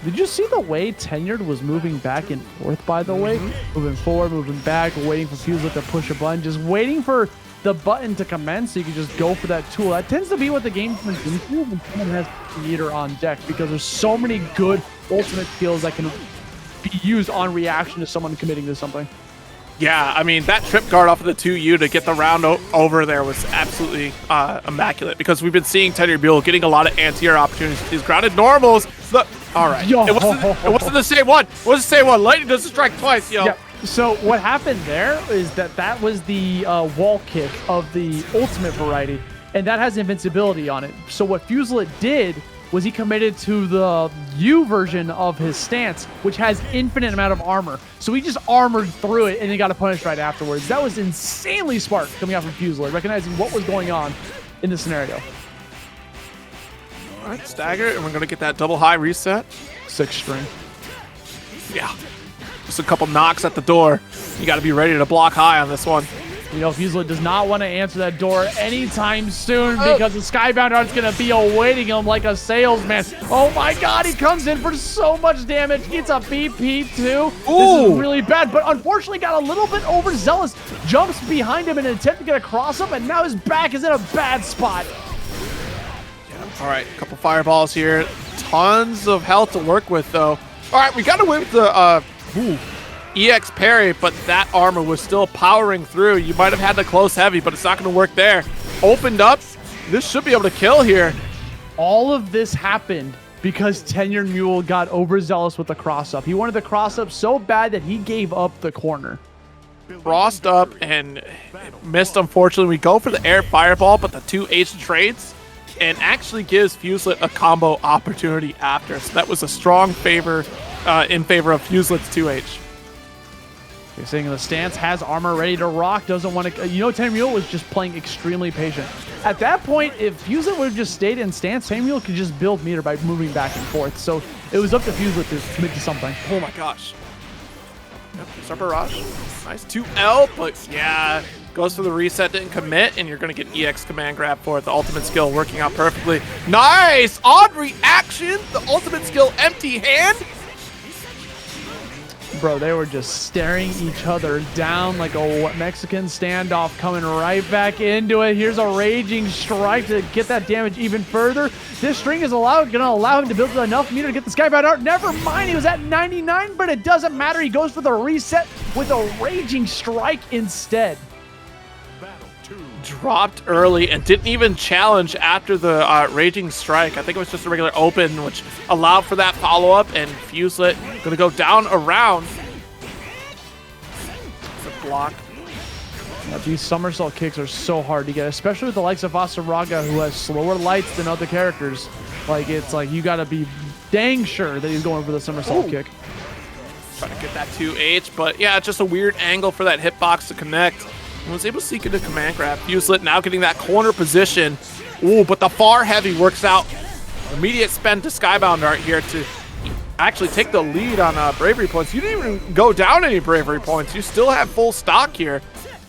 Speaker 1: Did you see the way Tenured was moving back and forth, by the way? Moving forward, moving back, waiting for Fuselit to push a button, just waiting for the button to commence, so you can just go for that tool. That tends to be what the game turns into when someone has Meter on deck, because there's so many good ultimate skills that can be used on reaction to someone committing to something.
Speaker 2: Yeah, I mean, that trip guard off of the 2U to get the round over there was absolutely immaculate, because we've been seeing Tenuredmule getting a lot of anti-air opportunities with these grounded normals. All right, it wasn't the same one. It wasn't the same one. Lightning doesn't strike twice, yo.
Speaker 1: Yeah. So what happened there is that was the wall kick of the ultimate variety, and that has invincibility on it. So what Fuselit did was he committed to the U version of his stance, which has infinite amount of armor. So he just armored through it and then got a punish right afterwards. That was insanely smart coming out from Fuselit, recognizing what was going on in this scenario.
Speaker 2: All right, stagger, and we're going to get that double high reset.
Speaker 1: 6 string.
Speaker 2: Yeah. Just a couple knocks at the door. You got to be ready to block high on this one.
Speaker 1: You know, Fuselit does not want to answer that door anytime soon because the Skybound Art's going to be awaiting him like a salesman. Oh my god, he comes in for so much damage. Gets a BP too. This is really bad, but unfortunately got a little bit overzealous. Jumps behind him in an attempt to get a cross-up, and now his back is in a bad spot.
Speaker 2: All right, a couple fireballs here. Tons of health to work with, though. All right, we got away with the EX parry, but that armor was still powering through. You might have had the close heavy, but it's not going to work there. Opened up. This should be able to kill here.
Speaker 1: All of this happened because Tenuredmule got overzealous with the cross-up. He wanted the cross-up so bad that he gave up the corner.
Speaker 2: Crossed up and missed, unfortunately. We go for the air fireball, but the 2H trades and actually gives Fuselit a combo opportunity after. So that was a strong favor in favor of Fuselit's 2H.
Speaker 1: You're saying the stance has armor ready to rock, doesn't want to... You know, Tenuredmule was just playing extremely patient. At that point, if Fuselit would have just stayed in stance, Tenuredmule could just build meter by moving back and forth. So it was up to Fuselit to commit to something.
Speaker 2: Oh my gosh. Yep, Star Barrage. Nice 2L, but yeah... Goes for the reset, didn't commit, and you're going to get EX command grab for it. The ultimate skill working out perfectly. Nice! On reaction, the ultimate skill empty hand.
Speaker 1: Bro, they were just staring each other down like a Mexican standoff, coming right back into it. Here's a raging strike to get that damage even further. This string is going to allow him to build enough meter to get the Skybound Art. Never mind, he was at 99, but it doesn't matter. He goes for the reset with a raging strike instead.
Speaker 2: Dropped early and didn't even challenge after the raging strike. I think it was just a regular open, which allowed for that follow-up, and Fuselit going to go down around the block.
Speaker 1: Now, these somersault kicks are so hard to get, especially with the likes of Vaseraga, who has slower lights than other characters. Like, it's like you got to be dang sure that he's going for the somersault kick.
Speaker 2: Trying to get that 2H, but yeah, it's just a weird angle for that hitbox to connect. Was able to seek into command grab. Fuselit now getting that corner position. Ooh, but the far heavy works out. Immediate spend to Skybound Art here to actually take the lead on bravery points. You didn't even go down any bravery points. You still have full stock here,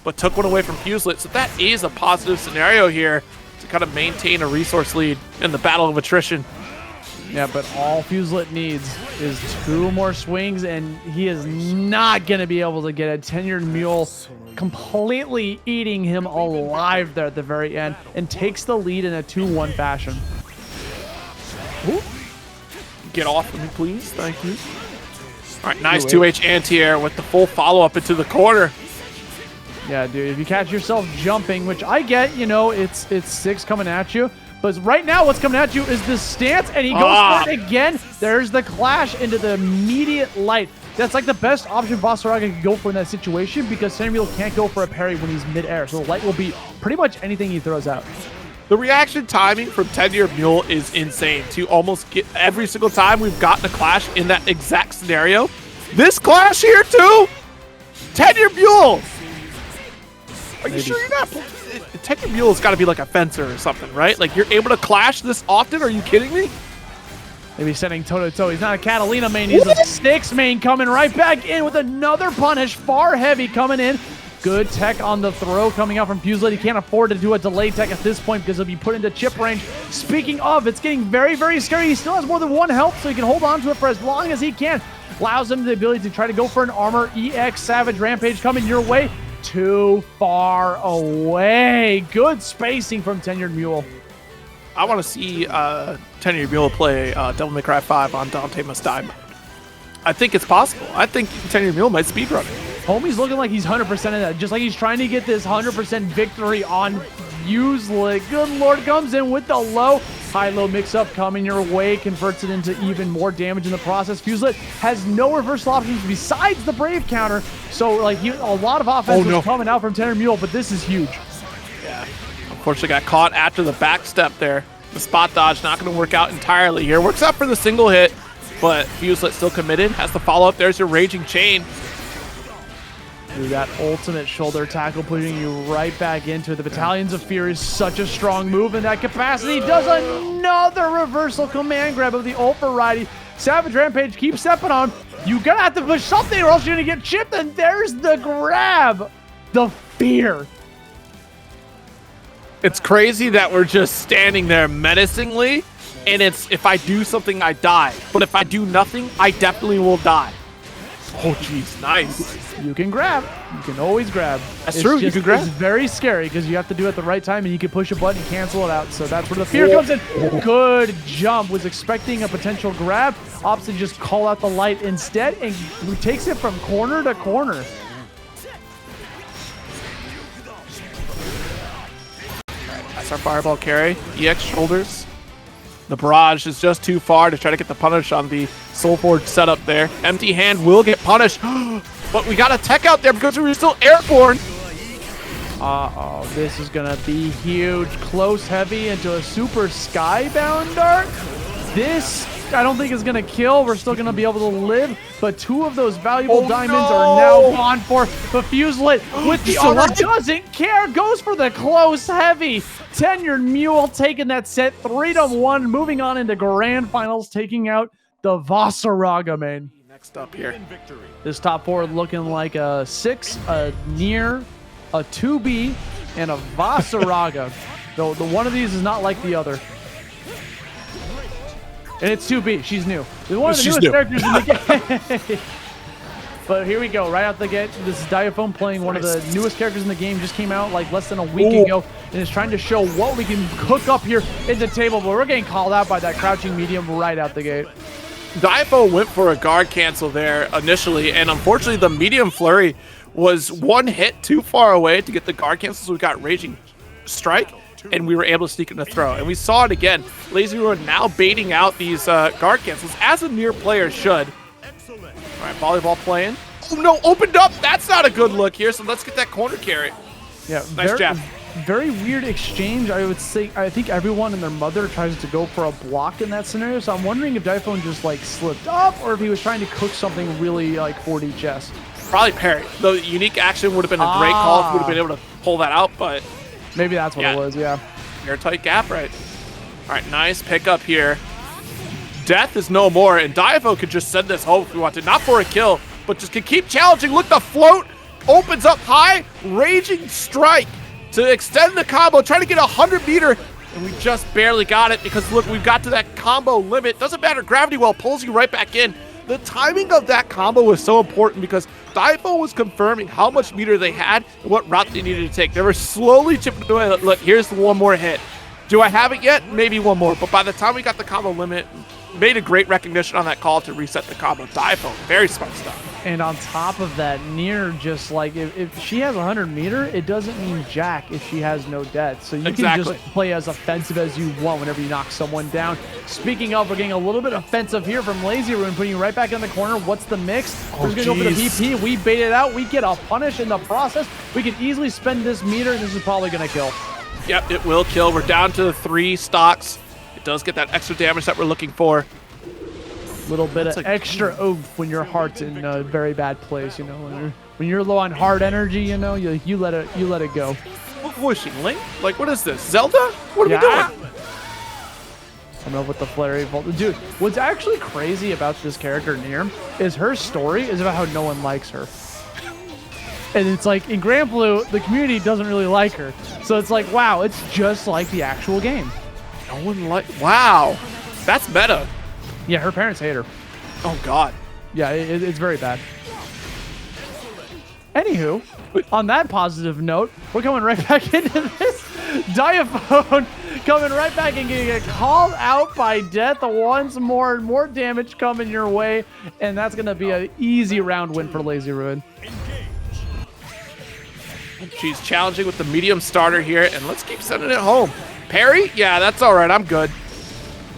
Speaker 2: but took one away from Fuselit. So that is a positive scenario here to kind of maintain a resource lead in the battle of attrition.
Speaker 1: Yeah, but all Fuselit needs is 2 more swings, and he is not going to be able to get a Tenuredmule completely eating him alive there at the very end, and takes the lead in a 2-1 fashion.
Speaker 2: Ooh. Get off of me, please. Thank you. All right, nice 2H anti-air with the full follow-up into the corner.
Speaker 1: Yeah, dude, if you catch yourself jumping, which I get, you know, it's 6 coming at you, but right now what's coming at you is this stance, and he goes for it again. There's the clash into the immediate light. That's like the best option Vaseraga can go for in that situation, because Tenuredmule can't go for a parry when he's mid-air, so the light will be pretty much anything he throws out.
Speaker 2: The reaction timing from Tenuredmule is insane. To almost get every single time we've gotten a clash in that exact scenario. This clash here too? Tenuredmule! Are you sure you're not... Tenuredmule's got to be like a fencer or something, right? Like, you're able to clash this often? Are you kidding me?
Speaker 1: Maybe setting toe-to-toe. He's not a Catalina main. He's a Styx main, coming right back in with another punish. Far heavy coming in. Good tech on the throw coming out from Fuselit. He can't afford to do a delay tech at this point because he'll be put into chip range. Speaking of, it's getting very, very scary. He still has more than 1 health, so he can hold on to it for as long as he can. Allows him the ability to try to go for an armor. EX Savage Rampage coming your way. too far away. Good spacing from Tenuredmule.
Speaker 2: I want to see Tenuredmule play Devil May Cry 5 on Dante Must Die mode. I think it's possible. I think Tenuredmule might speedrun it.
Speaker 1: Homie's looking like he's 100% in that. Just like he's trying to get this 100% victory on Fuselit. Good Lord, comes in with the low. High-low mix-up coming your way. Converts it into even more damage in the process. Fuselit has no reversal options besides the Brave counter. So, like, a lot of offense was coming out from Tenuredmule, but this is huge.
Speaker 2: Yeah. Unfortunately, got caught after the back step there. The spot dodge not going to work out entirely here. Works out for the single hit, but Fuselit still committed. Has the follow-up. There's your Raging Chain.
Speaker 1: Dude, that ultimate shoulder tackle putting you right back into it. The Battalions of Fear is such a strong move in that capacity. Does another reversal command grab of the ult variety. Savage Rampage keeps stepping on. You gotta have to push something or else you're gonna get chipped, and there's the grab. The fear.
Speaker 2: It's crazy that we're just standing there menacingly, and it's if I do something, I die. But if I do nothing, I definitely will die. Oh, jeez, nice.
Speaker 1: You can grab. You can always grab.
Speaker 2: That's true, you can grab.
Speaker 1: It's very scary because you have to do it at the right time, and you can push a button and cancel it out. So that's where the fear comes in. Good jump. Was expecting a potential grab. Opts to just call out the light instead, and takes it from corner to corner.
Speaker 2: That's our fireball carry. EX shoulders. The barrage is just too far to try to get the punish on the Soulforge setup there. Empty hand will get punished. But we got a tech out there because we were still airborne.
Speaker 1: Uh-oh, this is going to be huge. Close heavy into a super skybound dart. This, I don't think is going to kill. We're still going to be able to live. But two of those valuable diamonds are now gone for the Fuselit. With the honor, doesn't care. Goes for the close heavy. Tenuredmule taking that set 3-1. Moving on into grand finals, taking out the Vaseraga, man.
Speaker 2: Next up here.
Speaker 1: This top four looking like a 6, a Nier, a 2B, and a Vaseraga. Though the one of these is not like the other. And it's 2B. She's new. She's one of the newest characters in the game. But here we go. Right out the gate. This is Diaphone playing one of the newest characters in the game. Just came out like less than a week ago. And is trying to show what we can cook up here in the table. But we're getting called out by that crouching medium right out the gate.
Speaker 2: Diaphone went for a guard cancel there initially. And unfortunately, the medium flurry was one hit too far away to get the guard cancel. So we got Raging Strike. And we were able to sneak in a throw. And we saw it again. Lazy Ruin now baiting out these guard cancels, as a Nier player should. All right, volleyball playing. Oh, no, opened up. That's not a good look here, so let's get that corner carry.
Speaker 1: Yeah,
Speaker 2: nice jab.
Speaker 1: Very weird exchange. I would say, I think everyone and their mother tries to go for a block in that scenario, so I'm wondering if Diaphone just, like, slipped up or if he was trying to cook something really, like, 4D chess.
Speaker 2: Probably parry. The unique action would have been a great call if we would have been able to pull that out, but...
Speaker 1: Maybe that's what it was, yeah.
Speaker 2: Airtight gap, right? All right, nice pickup here. Death is no more, and Diaphone could just send this home if we want to. Not for a kill, but just can keep challenging. Look, the float opens up high. Raging Strike to extend the combo, trying to get a 100-meter, and we just barely got it because, look, we've got to that combo limit. Doesn't matter. Gravity Well pulls you right back in. The timing of that combo was so important because Diaphone was confirming how much meter they had and what route they needed to take. They were slowly chipping away. Look, here's one more hit. Do I have it yet? Maybe one more. But by the time we got the combo limit, made a great recognition on that call to reset the combo. Diaphone, very smart stuff.
Speaker 1: And on top of that, Nier just like, if she has 100-meter, it doesn't mean jack if she has no death. So you can just play as offensive as you want whenever you knock someone down. Speaking of, we're getting a little bit offensive here from Lazy Ruin, putting you right back in the corner. What's the mix? We're going to go for the VP. We bait it out. We get a punish in the process. We can easily spend this meter. This is probably going to kill.
Speaker 2: Yep, it will kill. We're down to 3 stocks. It does get that extra damage that we're looking for.
Speaker 1: Little bit of extra oomph when your heart's in a very bad place, you know. When you're low on heart energy, you know, you let it go.
Speaker 2: What voicing, Link? Like, what is this? Zelda? What are we doing?
Speaker 1: Coming up with the flurry volt. Dude, what's actually crazy about this character, Nier, is her story is about how no one likes her. And it's like, in Granblue, the community doesn't really like her. So it's like, wow, it's just like the actual game.
Speaker 2: No one wow. That's meta.
Speaker 1: Yeah, her parents hate her.
Speaker 2: Oh, God.
Speaker 1: Yeah, it's very bad. Anywho, on that positive note, we're coming right back into this. Diaphone coming right back and getting called out by Death once more. More damage coming your way, and that's going to be an easy round win for Lazy Ruin.
Speaker 2: She's challenging with the medium starter here, and let's keep sending it home. Parry? Yeah, that's all right. I'm good.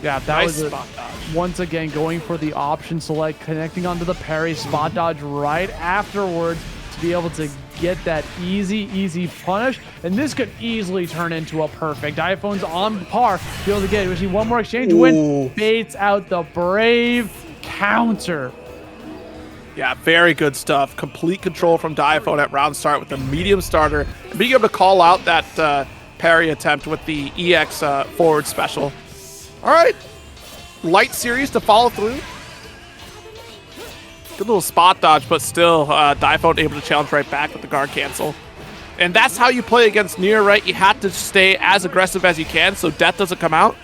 Speaker 1: Yeah, that
Speaker 2: Nice
Speaker 1: was
Speaker 2: spot dodge.
Speaker 1: once again going for the option select, connecting onto the parry, spot dodge right afterwards to be able to get that easy punish. And this could easily turn into a perfect. Diaphone's on par to be able to get it. We see one more exchange win. Baits out the Brave counter.
Speaker 2: Yeah, very good stuff. Complete control from Diaphone at round start with the medium starter. And being able to call out that parry attempt with the EX forward special. All right. Light series to follow through. Good little spot dodge, but still Diaphone able to challenge right back with the guard cancel. And that's how you play against Nier, right? You have to stay as aggressive as you can so death doesn't come out.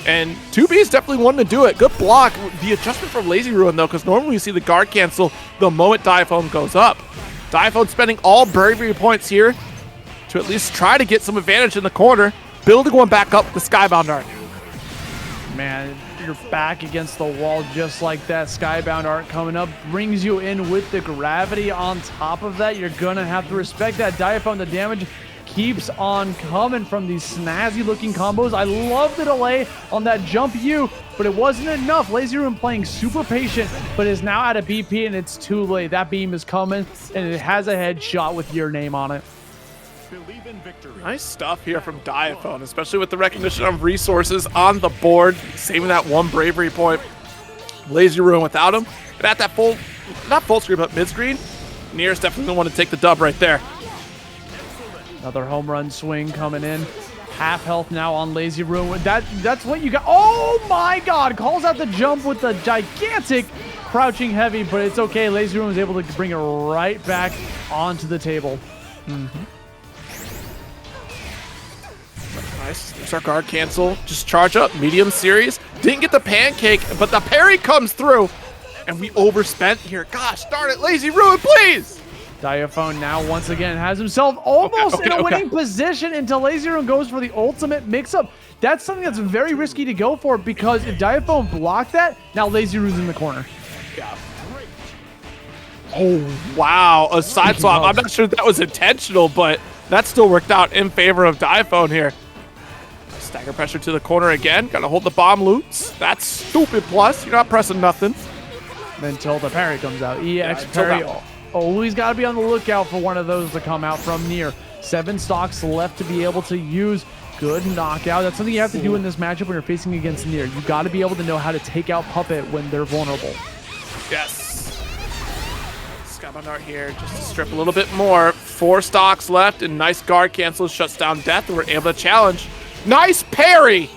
Speaker 2: And 2B is definitely one to do it. Good block. The adjustment from Lazy Ruin, though, because normally you see the guard cancel the moment Diaphone goes up. Diaphone spending all bravery points here to at least try to get some advantage in the corner. Building one back up with the Skybound Art.
Speaker 1: Man, you're back against the wall just like that. Skybound Art coming up brings you in with the gravity on top of that. You're going to have to respect that. Diaphone, the damage keeps on coming from these snazzy looking combos. I love the delay on that jump U, but it wasn't enough. Lazy Ruin playing super patient, but is now at a BP and it's too late. That beam is coming and it has a headshot with your name on it.
Speaker 2: Nice stuff here from Diaphone, especially with the recognition of resources on the board, saving that one bravery point. Lazy Ruin without him. And at that full, not full screen, but mid screen, Nier's definitely the one to take the dub right there.
Speaker 1: Another home run swing coming in. Half health now on Lazy Ruin. That's what you got. Oh my God! Calls out the jump with the gigantic crouching heavy, but it's okay. Lazy Ruin was able to bring it right back onto the table.
Speaker 2: Nice. There's our guard cancel. Just charge up. Medium series. Didn't get the pancake, but the parry comes through. And we overspent here. Gosh darn it. Lazy Ruin, please.
Speaker 1: Diaphone now once again has himself almost in a winning position until Lazy Ruin goes for the ultimate mix-up. That's something that's very risky to go for because if Diaphone blocked that, now Lazy Ruin's in the corner.
Speaker 2: Yeah. Oh, wow. A side swap. I'm not sure that was intentional, but that still worked out in favor of Diaphone here. Stagger pressure to the corner again. Gotta hold the bomb loops. That's stupid plus. You're not pressing nothing.
Speaker 1: Until the parry comes out. EX parry. Always got to be on the lookout for one of those to come out from Nier. 7 stocks left to be able to use. Good knockout. That's something you have to do in this matchup when you're facing against Nier. You got to be able to know how to take out Puppet when they're vulnerable.
Speaker 2: Yes. Skybound Art here just to strip a little bit more. 4 stocks left and nice guard cancel shuts down death and we're able to challenge. Nice parry.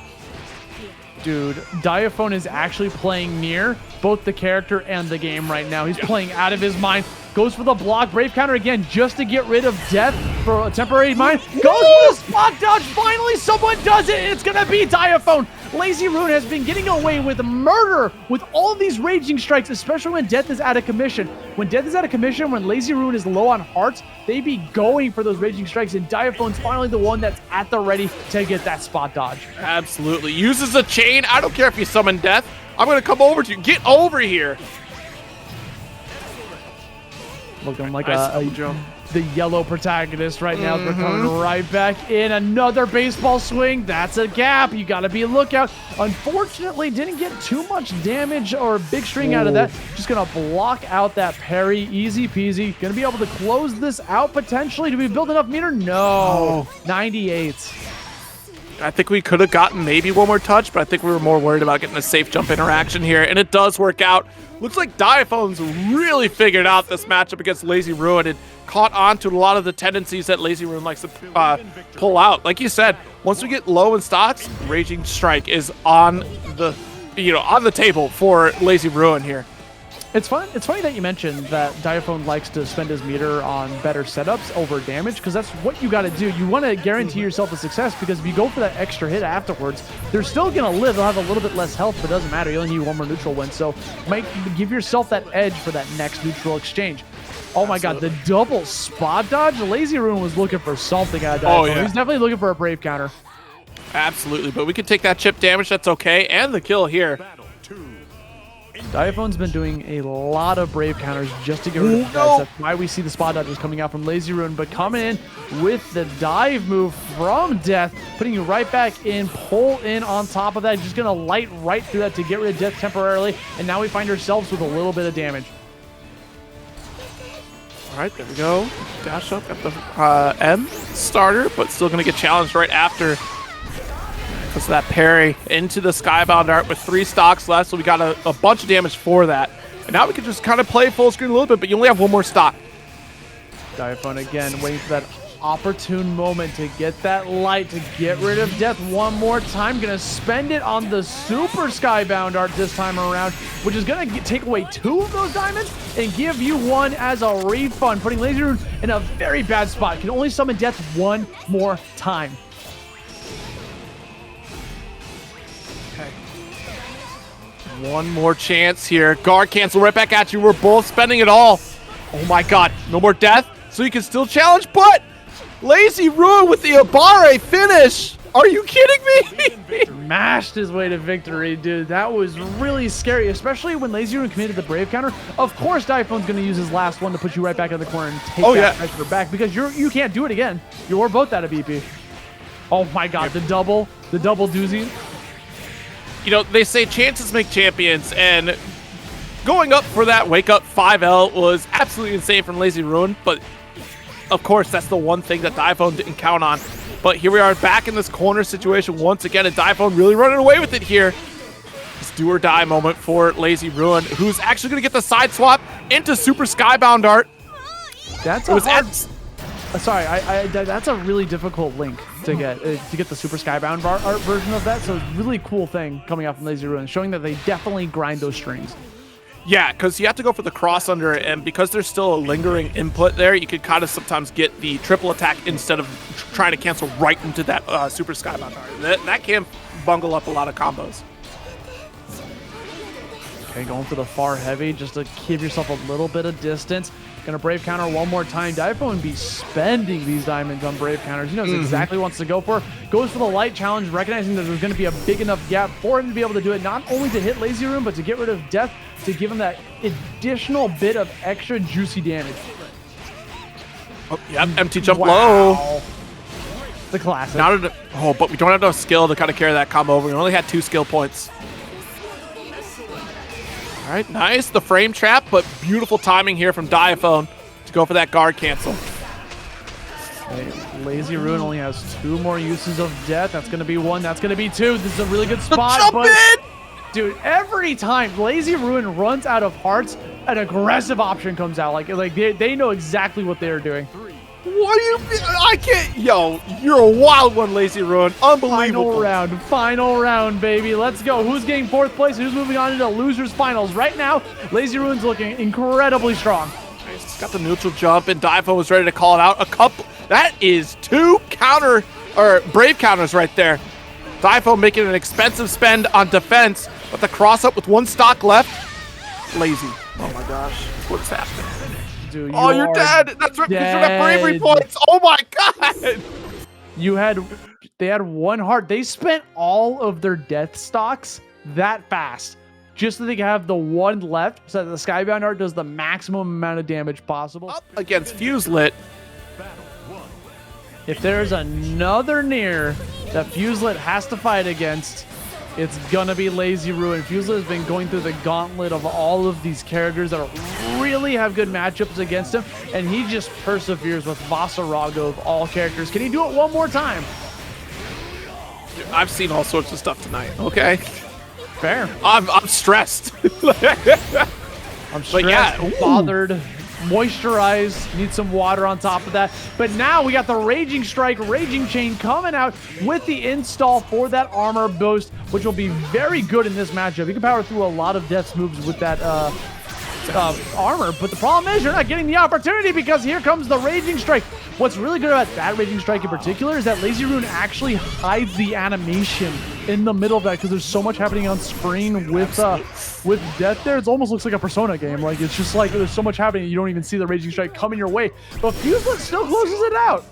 Speaker 1: Dude, Diaphone is actually playing Nier, both the character and the game right now. He's playing out of his mind. Goes for the block. Brave counter again just to get rid of death for a temporary mind. Goes for the spot dodge. Finally, someone does it. It's going to be Diaphone. Lazy Ruin has been getting away with murder with all of these raging strikes, especially when death is out of commission. When death is out of commission, when Lazy Ruin is low on hearts, they be going for those raging strikes, and Diaphone's finally the one that's at the ready to get that spot dodge.
Speaker 2: Absolutely. Uses a chain. I don't care if you summon death. I'm going to come over to you. Get over here.
Speaker 1: Looking like the yellow protagonist right now. They're coming right back in. Another baseball swing. That's a gap. You got to be a lookout. Unfortunately, didn't get too much damage or big string out of that. Just going to block out that parry. Easy peasy. Going to be able to close this out potentially. Do we build enough meter? No. 98.
Speaker 2: I think we could have gotten maybe one more touch, but I think we were more worried about getting a safe jump interaction here, and it does work out. Looks like Diaphone's really figured out this matchup against Lazy Ruin and caught on to a lot of the tendencies that Lazy Ruin likes to pull out. Like you said, once we get low in stocks, Raging Strike is on the on the table for Lazy Ruin here.
Speaker 1: It's funny that you mentioned that Diaphone likes to spend his meter on better setups over damage, because that's what you got to do. You want to guarantee yourself a success, because if you go for that extra hit afterwards, they're still going to live. They'll have a little bit less health, but it doesn't matter. You only need one more neutral win, so you might give yourself that edge for that next neutral exchange. Oh my god, the double spot dodge. Lazy Rune was looking for something out of Diaphone.
Speaker 2: Oh, yeah.
Speaker 1: He's definitely looking for a brave counter.
Speaker 2: Absolutely, but we can take that chip damage. That's okay, and the kill here.
Speaker 1: Diaphone's been doing a lot of brave counters just to get rid of the
Speaker 2: no.
Speaker 1: That's why we see the spot dodges coming out from Lazy Rune, but coming in with the dive move from Death, putting you right back in, pull in on top of that, just gonna light right through that to get rid of Death temporarily, and now we find ourselves with a little bit of damage.
Speaker 2: All right, there we go. Dash up at the M starter, but still gonna get challenged right after. Because of that parry into the Skybound Art with 3 stocks left, so we got a bunch of damage for that. And now we can just kind of play full screen a little bit, but you only have 1 more stock.
Speaker 1: Diaphone again, waiting for that opportune moment to get that light, to get rid of Death one more time. Gonna spend it on the Super Skybound Art this time around, which is gonna take away 2 of those diamonds and give you 1 as a refund, putting Lazy Rune in a very bad spot. Can only summon Death 1 more time.
Speaker 2: One more chance here. Guard cancel right back at you. We're both spending it all. Oh my god. No more death. So you can still challenge, but Lazy Rune with the Abare finish. Are you kidding me?
Speaker 1: Mashed his way to victory, dude. That was really scary, especially when Lazy Rune committed the brave counter. Of course, Diaphone's going to use his last one to put you right back in the corner and take that pressure back, because you can't do it again. You're both out of BP. Oh my god, the double doozy.
Speaker 2: You know, they say chances make champions, and going up for that wake up 5L was absolutely insane from Lazy Rune, but of course, that's the one thing that Diaphone didn't count on. But here we are back in this corner situation once again, and Diaphone really running away with it here. This do or die moment for Lazy Rune, who's actually going to get the side swap into Super Skybound Art.
Speaker 1: That's that's a really difficult link to get the Super Skybound Art version of that. So it's a really cool thing coming out from Lazy Rune, showing that they definitely grind those strings.
Speaker 2: Yeah, because you have to go for the cross under it, and because there's still a lingering input there, you could kind of sometimes get the triple attack instead of trying to cancel right into that Super Skybound Art. That can bungle up a lot of combos.
Speaker 1: Okay, going for the far heavy just to give yourself a little bit of distance. Gonna brave counter one more time. Diaphone be spending these diamonds on brave counters. He knows exactly what wants to go for. Goes for the light challenge, recognizing that there's gonna be a big enough gap for him to be able to do it, not only to hit Lazy Rune, but to get rid of Death, to give him that additional bit of extra juicy damage.
Speaker 2: Oh, yep, empty jump low.
Speaker 1: The classic.
Speaker 2: But we don't have enough skill to kind of carry that combo over. We only had 2 skill points. All right, nice. The frame trap, but beautiful timing here from Diaphone to go for that guard cancel.
Speaker 1: Okay, Lazy Rune only has 2 more uses of Death. That's going to be 1. That's going to be 2. This is a really good spot. Dude, every time Lazy Rune runs out of hearts, an aggressive option comes out. Like they know exactly what they're doing.
Speaker 2: What do you mean? I can't. Yo, you're a wild one, Lazy Rune. Unbelievable.
Speaker 1: Final round, baby. Let's go. Who's getting 4th place? Who's moving on into losers finals? Right now, Lazy Rune's looking incredibly strong.
Speaker 2: Nice. Got the neutral jump, and Diaphone was ready to call it out. A couple. That is 2 brave counters right there. Diaphone making an expensive spend on defense, but the cross up with 1 stock left. Lazy. Oh my gosh. What's happening?
Speaker 1: Dude,
Speaker 2: you're dead. That's right, because you have bravery points. Oh my god. They had
Speaker 1: 1 heart. They spent all of their death stocks that fast just so they can have the 1 left, so that the Skybound Art does the maximum amount of damage possible.
Speaker 2: Up against Fuselit.
Speaker 1: If there's another Nier that Fuselit has to fight against, it's gonna be Lazy Rune. Fuselit has been going through the gauntlet of all of these characters that really have good matchups against him, and he just perseveres with Vaseraga of all characters. Can he do it one more time?
Speaker 2: Dude, I've seen all sorts of stuff tonight, okay?
Speaker 1: Fair.
Speaker 2: I'm stressed.
Speaker 1: I'm stressed, bothered, moisturized, need some water on top of that. But now we got the Raging Strike, Raging Chain coming out with the install for that armor boost, which will be very good in this matchup. You can power through a lot of Death's moves with that armor, but the problem is you're not getting the opportunity because here comes the Raging Strike. What's really good about that Raging Strike in particular is that Lazy Rune actually hides the animation in the middle of that because there's so much happening on screen with Death there. It almost looks like a Persona game. Like, it's just like there's so much happening you don't even see the Raging Strike coming your way. But Fuselit still closes it out.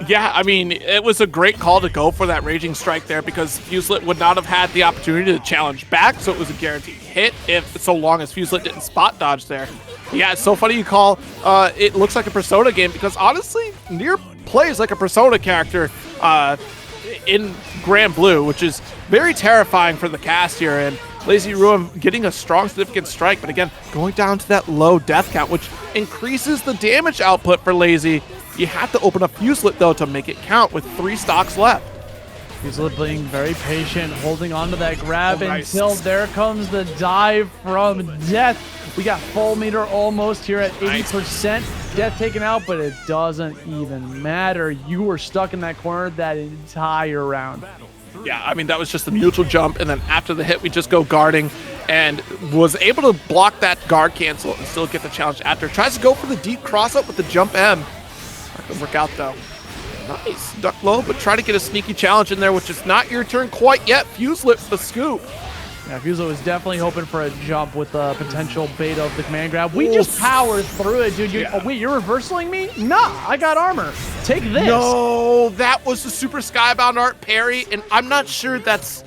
Speaker 2: Yeah, I mean, it was a great call to go for that Raging Strike there because Fuselit would not have had the opportunity to challenge back, so it was a guaranteed hit if so long as Fuselit didn't spot dodge there. Yeah, it's so funny you call it looks like a Persona game because honestly, Nier plays like a Persona character in Granblue, which is very terrifying for the cast here, and Lazy Rune getting a strong, significant strike, but again, going down to that low death count, which increases the damage output for Lazy. You have to open up Fuselit, though, to make it count with 3 stocks left.
Speaker 1: Fuselit being very patient, holding on to that grab until there comes the dive from Death. We got full meter almost here at 80%. Death taken out, but it doesn't even matter. You were stuck in that corner that entire round.
Speaker 2: Yeah, I mean, that was just a neutral jump, and then after the hit, we just go guarding, and was able to block that guard cancel and still get the challenge after. Tries to go for the deep cross-up with the jump M. Not gonna work out, though. Nice. Duck low, but try to get a sneaky challenge in there, which is not your turn quite yet. Fuselit for the scoop.
Speaker 1: Yeah, Fuselit was definitely hoping for a jump with the potential bait of the command grab. We just powered through it, dude. Oh, wait, you're reversaling me? Nah, I got armor. Take this.
Speaker 2: No, that was the super skybound art parry, and I'm not sure that's...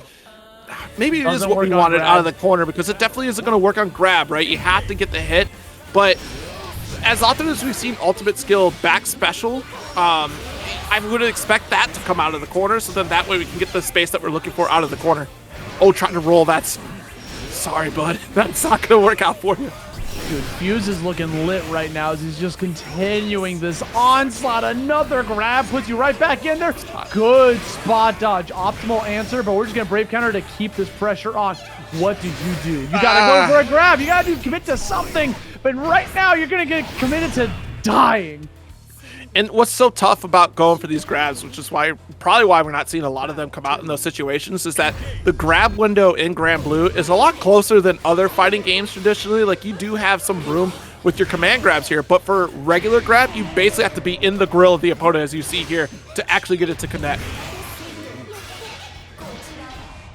Speaker 2: Maybe it is what we wanted out of the corner, because it definitely isn't going to work on grab, right? You have to get the hit, but as often as we've seen ultimate skill back special, I would expect that to come out of the corner, so then that way we can get the space that we're looking for out of the corner. Oh, trying to roll, that's... Sorry, bud. That's not going to work out for you.
Speaker 1: Dude, Fuse is looking lit right now as he's just continuing this onslaught. Another grab puts you right back in there. Good spot dodge. Optimal answer, but we're just going to Brave Counter to keep this pressure on. What do? You got to go for a grab. You got to commit to something. But right now, you're going to get committed to dying.
Speaker 2: And what's so tough about going for these grabs, which is probably why we're not seeing a lot of them come out in those situations, is that the grab window in Granblue is a lot closer than other fighting games traditionally. Like, you do have some room with your command grabs here, but for regular grab, you basically have to be in the grill of the opponent, as you see here, to actually get it to connect.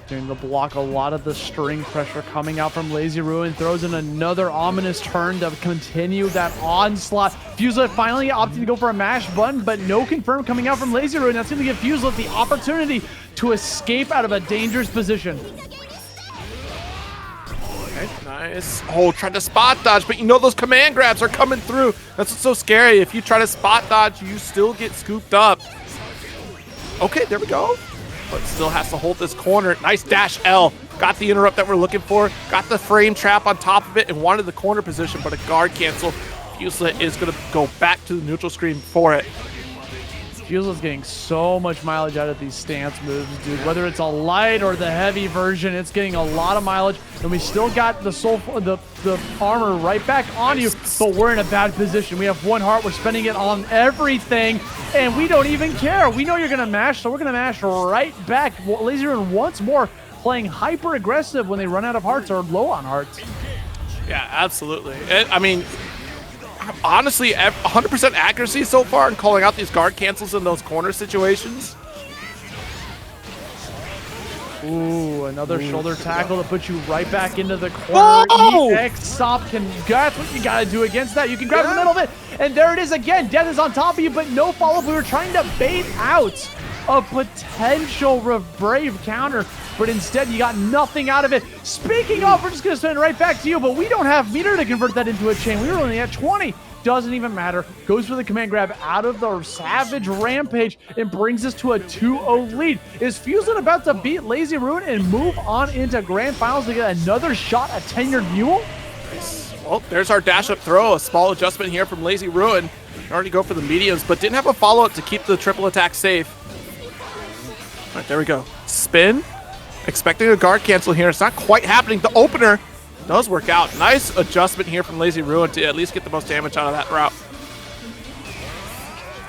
Speaker 1: Doing to block a lot of the string pressure coming out from Lazy Rune. Throws in another ominous turn to continue that onslaught. Fuselit finally opting to go for a mash button, but no confirm coming out from Lazy Rune. That's going to give Fuselit the opportunity to escape out of a dangerous position.
Speaker 2: Okay, nice. Oh, tried to spot dodge, but you know those command grabs are coming through. That's what's so scary. If you try to spot dodge, you still get scooped up. Okay, there we go. But still has to hold this corner. Nice dash L. Got the interrupt that we're looking for. Got the frame trap on top of it and wanted the corner position, but a guard cancel. Fuselit is going to go back to the neutral screen for it.
Speaker 1: Fuselit's getting so much mileage out of these stance moves, dude. Whether it's a light or the heavy version, it's getting a lot of mileage. And we still got the armor right back on you, but we're in a bad position. We have 1 heart. We're spending it on everything, and we don't even care. We know you're going to mash, so we're going to mash right back. Lazy Rune once more playing hyper aggressive when they run out of hearts or low on hearts.
Speaker 2: Yeah, absolutely. I mean, honestly, 100% accuracy so far in calling out these guard cancels in those corner situations.
Speaker 1: Ooh, another shoulder tackle to put you right back into the corner.
Speaker 2: Oh!
Speaker 1: EX stop that's what you gotta do against that. You can grab the middle of it, and there it is again. Death is on top of you, but no follow-up. We were trying to bait out a potential Brave counter, but instead you got nothing out of it. Speaking of, we're just gonna send it right back to you, but we don't have meter to convert that into a chain. We were only at 20. Doesn't even matter. Goes for the command grab out of the Savage Rampage and brings us to a 2-0 lead. Is Fuselit about to beat Lazy Rune and move on into Grand Finals to get another shot at Tenuredmule?
Speaker 2: Well, there's our dash-up throw. A small adjustment here from Lazy Rune. Already go for the mediums, but didn't have a follow-up to keep the triple attack safe. All right, there we go. Spin. Expecting a guard cancel here. It's not quite happening. The opener does work out. Nice adjustment here from Lazy Rune to at least get the most damage out of that route.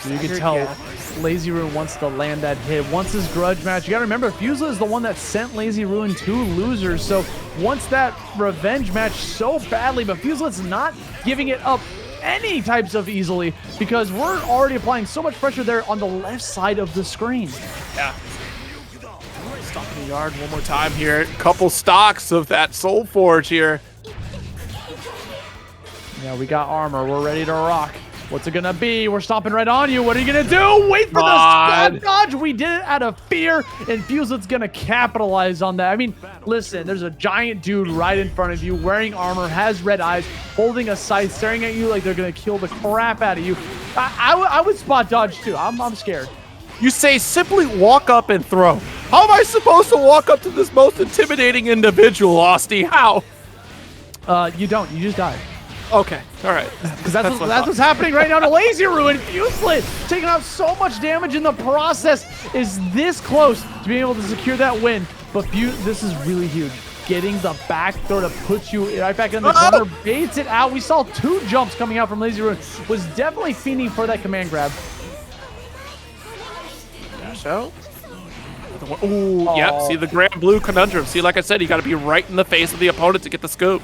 Speaker 1: You can tell Lazy Rune wants to land that hit. Wants his grudge match. You gotta remember, Fuselit is the one that sent Lazy Rune to losers, so wants that revenge match so badly, but Fuselit's not giving it up any types of easily. because we're already applying so much pressure there on the left side of the screen.
Speaker 2: Yeah. Stopping the yard one more time here. Couple stocks of that Soul Forge here.
Speaker 1: Yeah, we got armor. We're ready to rock. What's it gonna be? We're stomping right on you. What are you gonna do? Wait for the stun dodge. We did it out of fear, and Fuselit's gonna capitalize on that. I mean, listen, there's a giant dude right in front of you, wearing armor, has red eyes, holding a scythe, staring at you like they're gonna kill the crap out of you. I would spot dodge too. I'm scared.
Speaker 2: You say simply walk up and throw. How am I supposed to walk up to this most intimidating individual, Austin? How?
Speaker 1: You don't. You just die.
Speaker 2: Okay, all right.
Speaker 1: Because that's what's happening right now to Lazy Ruin. Fuselit taking out so much damage in the process, is this close to being able to secure that win. But this is really huge. Getting the back throw to put you right back in the corner, baits it out. We saw 2 jumps coming out from Lazy Ruin. Was definitely fiending for that command grab.
Speaker 2: Dash out. Ooh, yep. See the Granblue conundrum. See, like I said, you got to be right in the face of the opponent to get the scoop.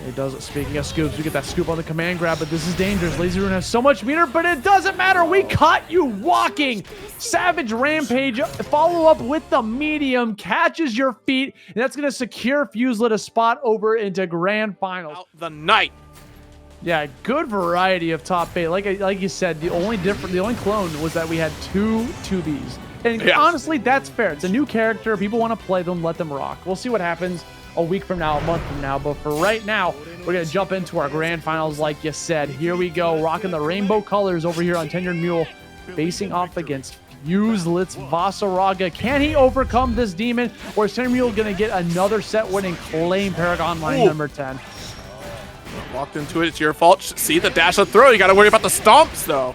Speaker 1: It does. Speaking of scoops, we get that scoop on the command grab, but this is dangerous. Lazy Ruin has so much meter, but it doesn't matter. We caught you walking. Savage Rampage, follow up with the medium, catches your feet, and that's going to secure Fuselit a spot over into grand finals.
Speaker 2: Out the night.
Speaker 1: Yeah, good variety of top 8. Like you said, the only clone was that we had 2 2Bs. And honestly, that's fair. It's a new character. People want to play them. Let them rock. We'll see what happens a week from now, a month from now. But for right now, we're going to jump into our grand finals like you said. Here we go, rocking the rainbow colors over here on Tenuredmule, facing off against Fuselit's Vaseraga. Can he overcome this demon, or is Tenuredmule going to get another set win and claim ParagOnline number 10?
Speaker 2: Walked into it. It's your fault. See the dash and throw. You got to worry about the stomps, though.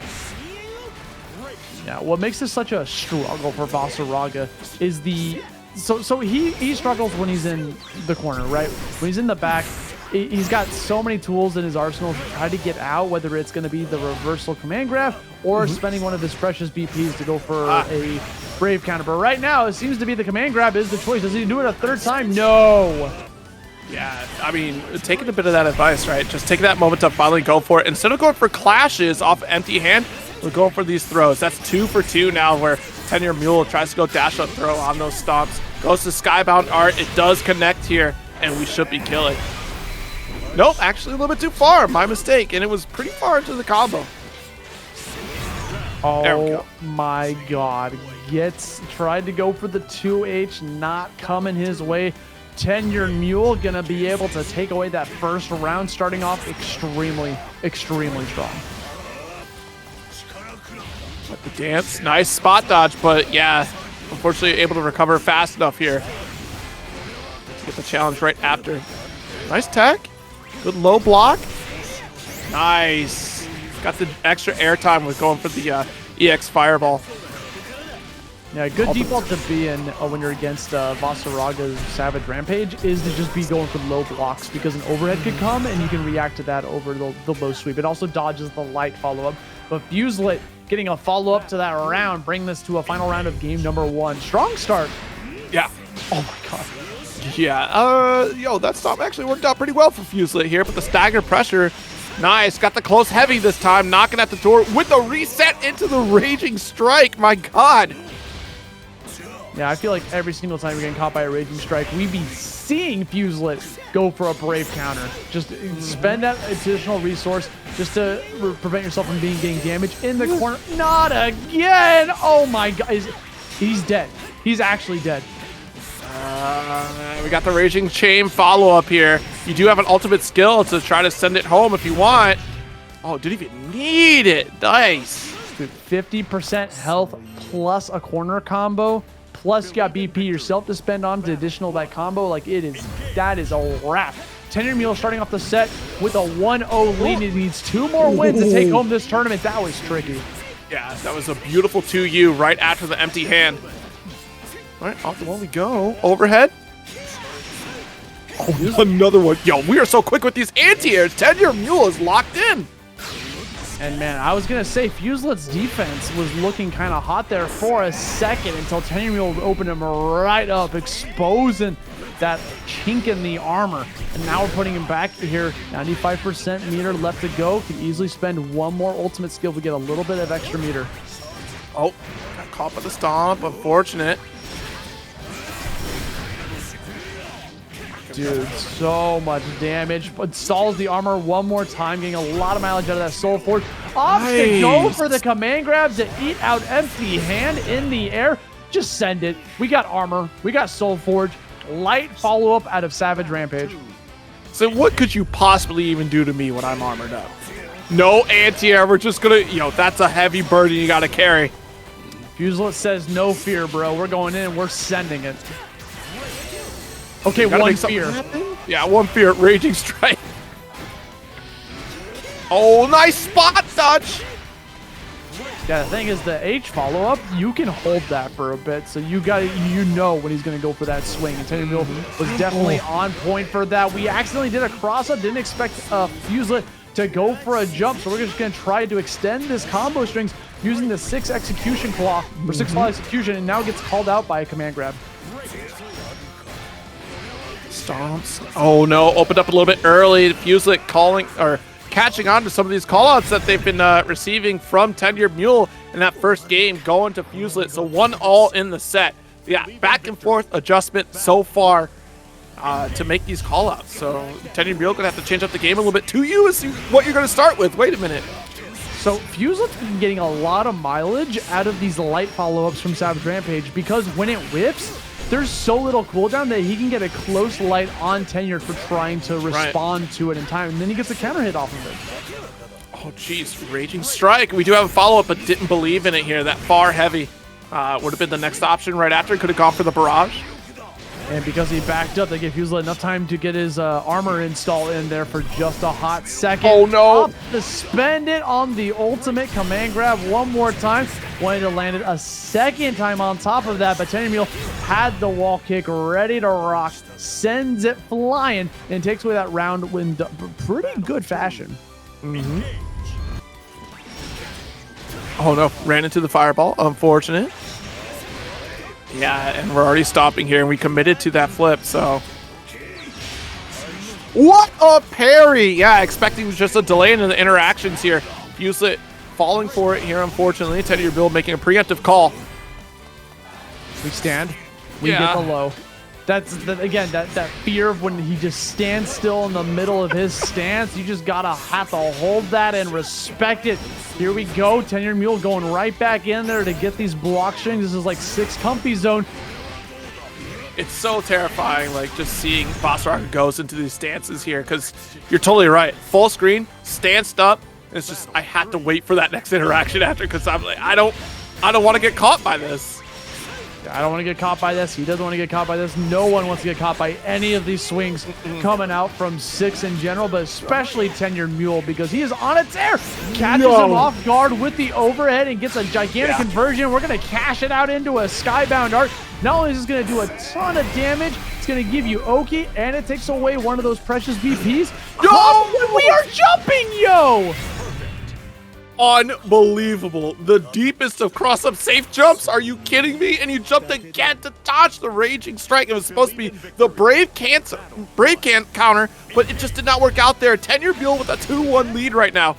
Speaker 1: Yeah, what makes this such a struggle for Vaseraga is the... So he struggles when he's in the corner, right? When he's in the back, he's got so many tools in his arsenal to try to get out, whether it's going to be the reversal command grab or spending one of his precious BPs to go for a brave counter. But right now, it seems to be the command grab is the choice. Does he do it a 3rd time? No.
Speaker 2: Yeah, I mean, taking a bit of that advice, right? Just take that moment to finally go for it. Instead of going for clashes off empty hand, we're going for these throws. That's 2 for 2 now, where Tenuredmule tries to go dash up throw on those stomps. Goes to Skybound Art. It does connect here, and we should be killing. Nope, actually a little bit too far. My mistake, and it was pretty far into the combo.
Speaker 1: Oh my god. Tried to go for the 2H, not coming his way. Tenuredmule gonna be able to take away that first round, starting off extremely, extremely strong.
Speaker 2: But the dance, nice spot dodge, but yeah, unfortunately able to recover fast enough here to get the challenge right after. Nice tech, good low block. Nice, got the extra airtime with going for the EX Fireball.
Speaker 1: Yeah, good default to be in when you're against Vaseraga's Savage Rampage is to just be going for low blocks, because an overhead could come and you can react to that over the low sweep. It also dodges the light follow-up. But Fuselit getting a follow-up to that round, bring this to a final round of game number 1. Strong start.
Speaker 2: Yeah.
Speaker 1: Oh my god.
Speaker 2: Yeah, yo, that stop actually worked out pretty well for Fuselit here, but the stagger pressure, nice. Got the close heavy this time, knocking at the door with the reset into the Raging Strike. My god.
Speaker 1: Yeah, I feel like every single time you're getting caught by a Raging Strike, we'd be seeing Fuselit go for a brave counter. Just spend that additional resource just to prevent yourself from getting damaged in the corner. Not again! Oh my god. He's dead. He's actually dead.
Speaker 2: We got the Raging Chain follow-up here. You do have an ultimate skill to try to send it home if you want. Oh, didn't even need it. Nice.
Speaker 1: Dude, 50% health plus a corner combo. Plus you got BP yourself to spend on to additional that combo. Like, that is a wrap. Tenuredmule starting off the set with a 1-0 lead. It needs 2 more wins to take home this tournament. That was tricky.
Speaker 2: Yeah, that was a beautiful 2U right after the empty hand. All right, off the wall we go. Overhead. Oh, another one. Yo, we are so quick with these anti-airs. Tenuredmule is locked in.
Speaker 1: And man, I was gonna say Fuselit's defense was looking kind of hot there for a second until Tenuredmule opened him right up, exposing that chink in the armor. And now we're putting him back here. 95% meter left to go. Can easily spend one more ultimate skill to get a little bit of extra meter.
Speaker 2: Oh, got caught by the stomp. Unfortunate.
Speaker 1: Dude, so much damage. Installs the armor one more time, getting a lot of mileage out of that Soul Forge. Off to go for the command grab to eat out empty hand in the air. Just send it. We got armor. We got Soul Forge. Light follow-up out of Savage Rampage.
Speaker 2: So what could you possibly even do to me when I'm armored up? No anti-air. We're just going to, that's a heavy burden you got to carry.
Speaker 1: Fuselit says no fear, bro. We're going in and we're sending it. Okay, one fear.
Speaker 2: Yeah, one fear. Raging Strike. Oh, nice spot dodge.
Speaker 1: Yeah, the thing is the H follow-up, you can hold that for a bit. So you know when he's going to go for that swing. And Tenuredmule was definitely on point for that. We accidentally did a cross-up. Didn't expect Fuselit to go for a jump. So we're just going to try to extend this combo strings using the 6 execution claw or 6 claw execution. And now gets called out by a command grab.
Speaker 2: Stomps. Oh no, opened up a little bit early. Fuselit catching on to some of these callouts that they've been receiving from Tenuredmule in that first game, going to Fuselit. So 1-all in the set. Yeah, back and forth adjustment so far to make these callouts. So Tenuredmule gonna have to change up the game a little bit. To you is what you're gonna start with. Wait a minute.
Speaker 1: So Fuselit's been getting a lot of mileage out of these light follow-ups from Savage Rampage because when it whips, there's so little cooldown that he can get a close light on Tenured for trying to respond to it in time, and then he gets a counter hit off of it.
Speaker 2: Oh, jeez. Raging Strike. We do have a follow-up, but didn't believe in it here. That far heavy would have been the next option right after. Could have gone for the barrage.
Speaker 1: And because he backed up, they gave Fuselit enough time to get his armor install in there for just a hot second.
Speaker 2: Oh, no.
Speaker 1: Up to spend it on the ultimate command grab one more time. Wanted to land it a second time on top of that, but Tenuredmule had the wall kick ready to rock, sends it flying, and takes away that round in pretty good fashion.
Speaker 2: Oh, no. Ran into the fireball. Unfortunate. Yeah, and we're already stopping here, and we committed to that flip, so... What a parry! Yeah, expecting just a delay in the interactions here. Fuselit falling for it here, unfortunately. Tenuredmule making a preemptive call.
Speaker 1: We stand. We get the low. That's, again, that fear of when he just stands still in the middle of his stance. You just gotta have to hold that and respect it. Here we go. Tenuredmule going right back in there to get these block strings. This is like 6 comfy zone.
Speaker 2: It's so terrifying, like, just seeing Vaseraga goes into these stances here, because you're totally right. Full screen, stanced up. It's just, I had to wait for that next interaction after, because I'm like, I don't want to get caught by this.
Speaker 1: I don't want to get caught by this. He doesn't want to get caught by this. No one wants to get caught by any of these swings coming out from 6 in general, but especially Tenuredmule because he is on a tear. Catches him off guard with the overhead and gets a gigantic conversion. We're going to cash it out into a skybound arc. Not only is this going to do a ton of damage, it's going to give you Oki, and it takes away one of those precious BPs. No! We are jumping, yo!
Speaker 2: Unbelievable. The deepest of cross-up safe jumps. Are you kidding me? And you jumped again to dodge the Raging Strike. It was supposed to be the Brave counter, but it just did not work out there. Tenuredmule with a 2-1 lead right now.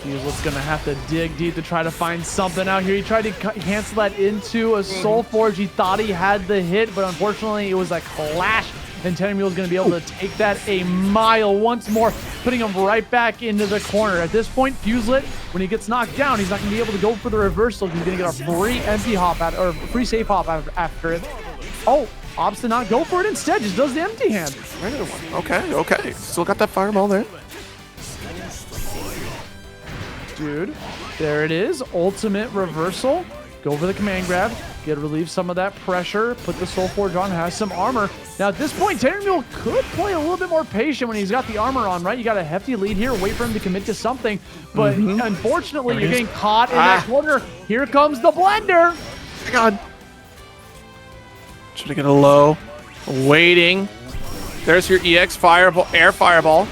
Speaker 1: Fuselit's going to have to dig deep to try to find something out here. He tried to cancel that into a Soul Forge. He thought he had the hit, but unfortunately it was a clash. And Tenuredmule is going to be able to take that a mile once more, putting him right back into the corner. At this point, Fuselit, when he gets knocked down, he's not going to be able to go for the reversal. He's going to get a free empty hop out, or free safe hop after it. Oh, opts to not go for it instead. Just does the empty hand.
Speaker 2: Regular one. Okay. Still got that fireball there.
Speaker 1: Dude, there it is. Ultimate reversal. Go for the command grab. Get to relieve some of that pressure. Put the Soul Forge on. Has some armor. Now at this point, Tenuredmule could play a little bit more patient when he's got the armor on, right? You got a hefty lead here. Wait for him to commit to something. But unfortunately, you're getting caught in that corner. Here comes the blender.
Speaker 2: Hang on. Trying to get a low. Waiting. There's your EX fireball, air fireball.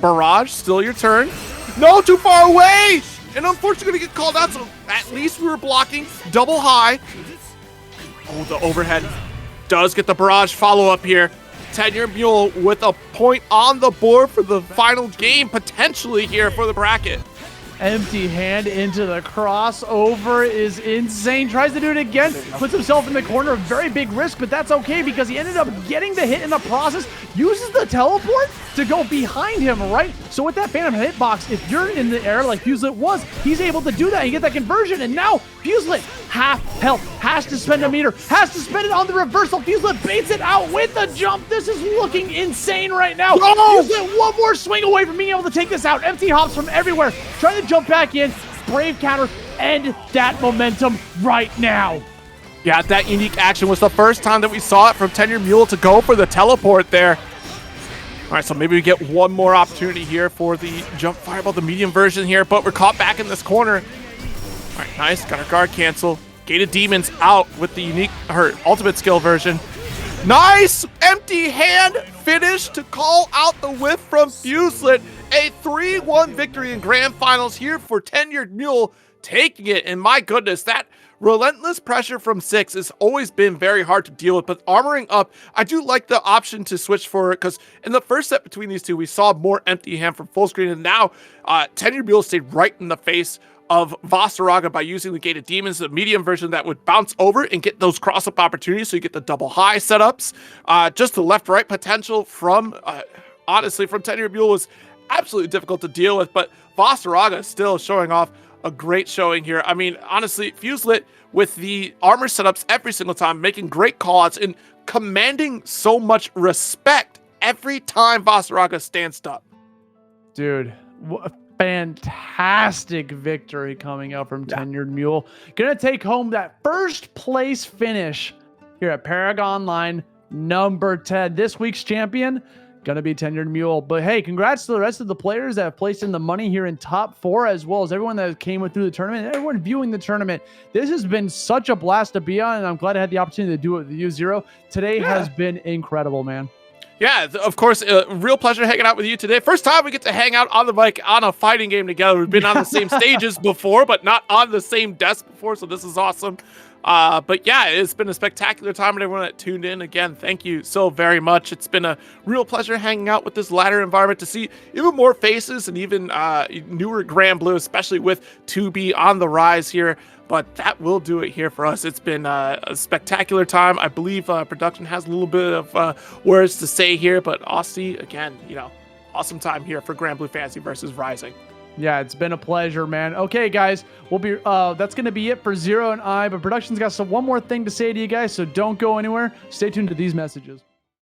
Speaker 2: Barrage, still your turn. No, too far away. and unfortunately gonna get called out, so at least we were blocking. Double high. Oh, the overhead does get the barrage follow-up here. Tenuredmule with a point on the board for the final game, potentially here for the bracket.
Speaker 1: Empty hand into the crossover is insane. Tries to do it again. Puts himself in the corner. A very big risk, but that's okay because he ended up getting the hit in the process. Uses the teleport to go behind him, right? So with that Phantom hitbox, if you're in the air like Fuselit was, he's able to do that and get that conversion. And now Fuselit, half health, has to spend a meter, has to spend it on the reversal. Fuselit baits it out with the jump. This is looking insane right now. Fuselit one more swing away from being able to take this out. Empty hops from everywhere. Trying to jump back in. Brave counter. End that momentum right now.
Speaker 2: Yeah, that unique action was the first time that we saw it from Tenuredmule to go for the teleport there. All right, so maybe we get one more opportunity here for the jump fireball, the medium version here, but we're caught back in this corner. All right, nice. Got our guard cancel. Gated Demons out with the unique, her ultimate skill version. Nice! Empty hand finish to call out the whiff from Fuselit. A 3-1 victory in grand finals here for Tenuredmule, taking it. And my goodness, that relentless pressure from 6 has always been very hard to deal with, but armoring up, I do like the option to switch for it, because in the first set between these two, we saw more empty hand from full screen, and now Tenuredmule stayed right in the face of Vaseraga by using the Gated Demons, the medium version that would bounce over and get those cross-up opportunities, so you get the double high setups. Just the left-right potential from, honestly, from Tenuredmule was absolutely difficult to deal with, but Vaseraga is still showing off a great showing here. I mean, honestly, Fuselit with the armor setups every single time, making great callouts and commanding so much respect every time Vaseraga stands up.
Speaker 1: Dude, what a fantastic victory coming up from Tenuredmule. Gonna take home that first place finish here at ParagOnline number 10. This week's champion gonna be Tenuredmule. But hey, congrats to the rest of the players that have placed in the money here in top 4, as well as everyone that came through the tournament and everyone viewing the tournament. This has been such a blast to be on, and I'm glad I had the opportunity to do it with you, Zero. Today has been incredible, man.
Speaker 2: Yeah, of course, real pleasure hanging out with you today. First time we get to hang out on the mic on a fighting game together. We've been on the same stages before, but not on the same desk before, so this is awesome. But yeah, it's been a spectacular time, and everyone that tuned in, again, thank you so very much. It's been a real pleasure hanging out with this ladder environment to see even more faces and even newer Granblue, especially with 2B on the rise here. But that will do it here for us. It's been a spectacular time. I believe production has a little bit of words to say here, but Aussie, again, you know, awesome time here for Granblue Fantasy versus Rising.
Speaker 1: Yeah, it's been a pleasure, man. Okay, guys, we'll be that's gonna be it for Zero and I. But production's got one more thing to say to you guys, so don't go anywhere. Stay tuned to these messages.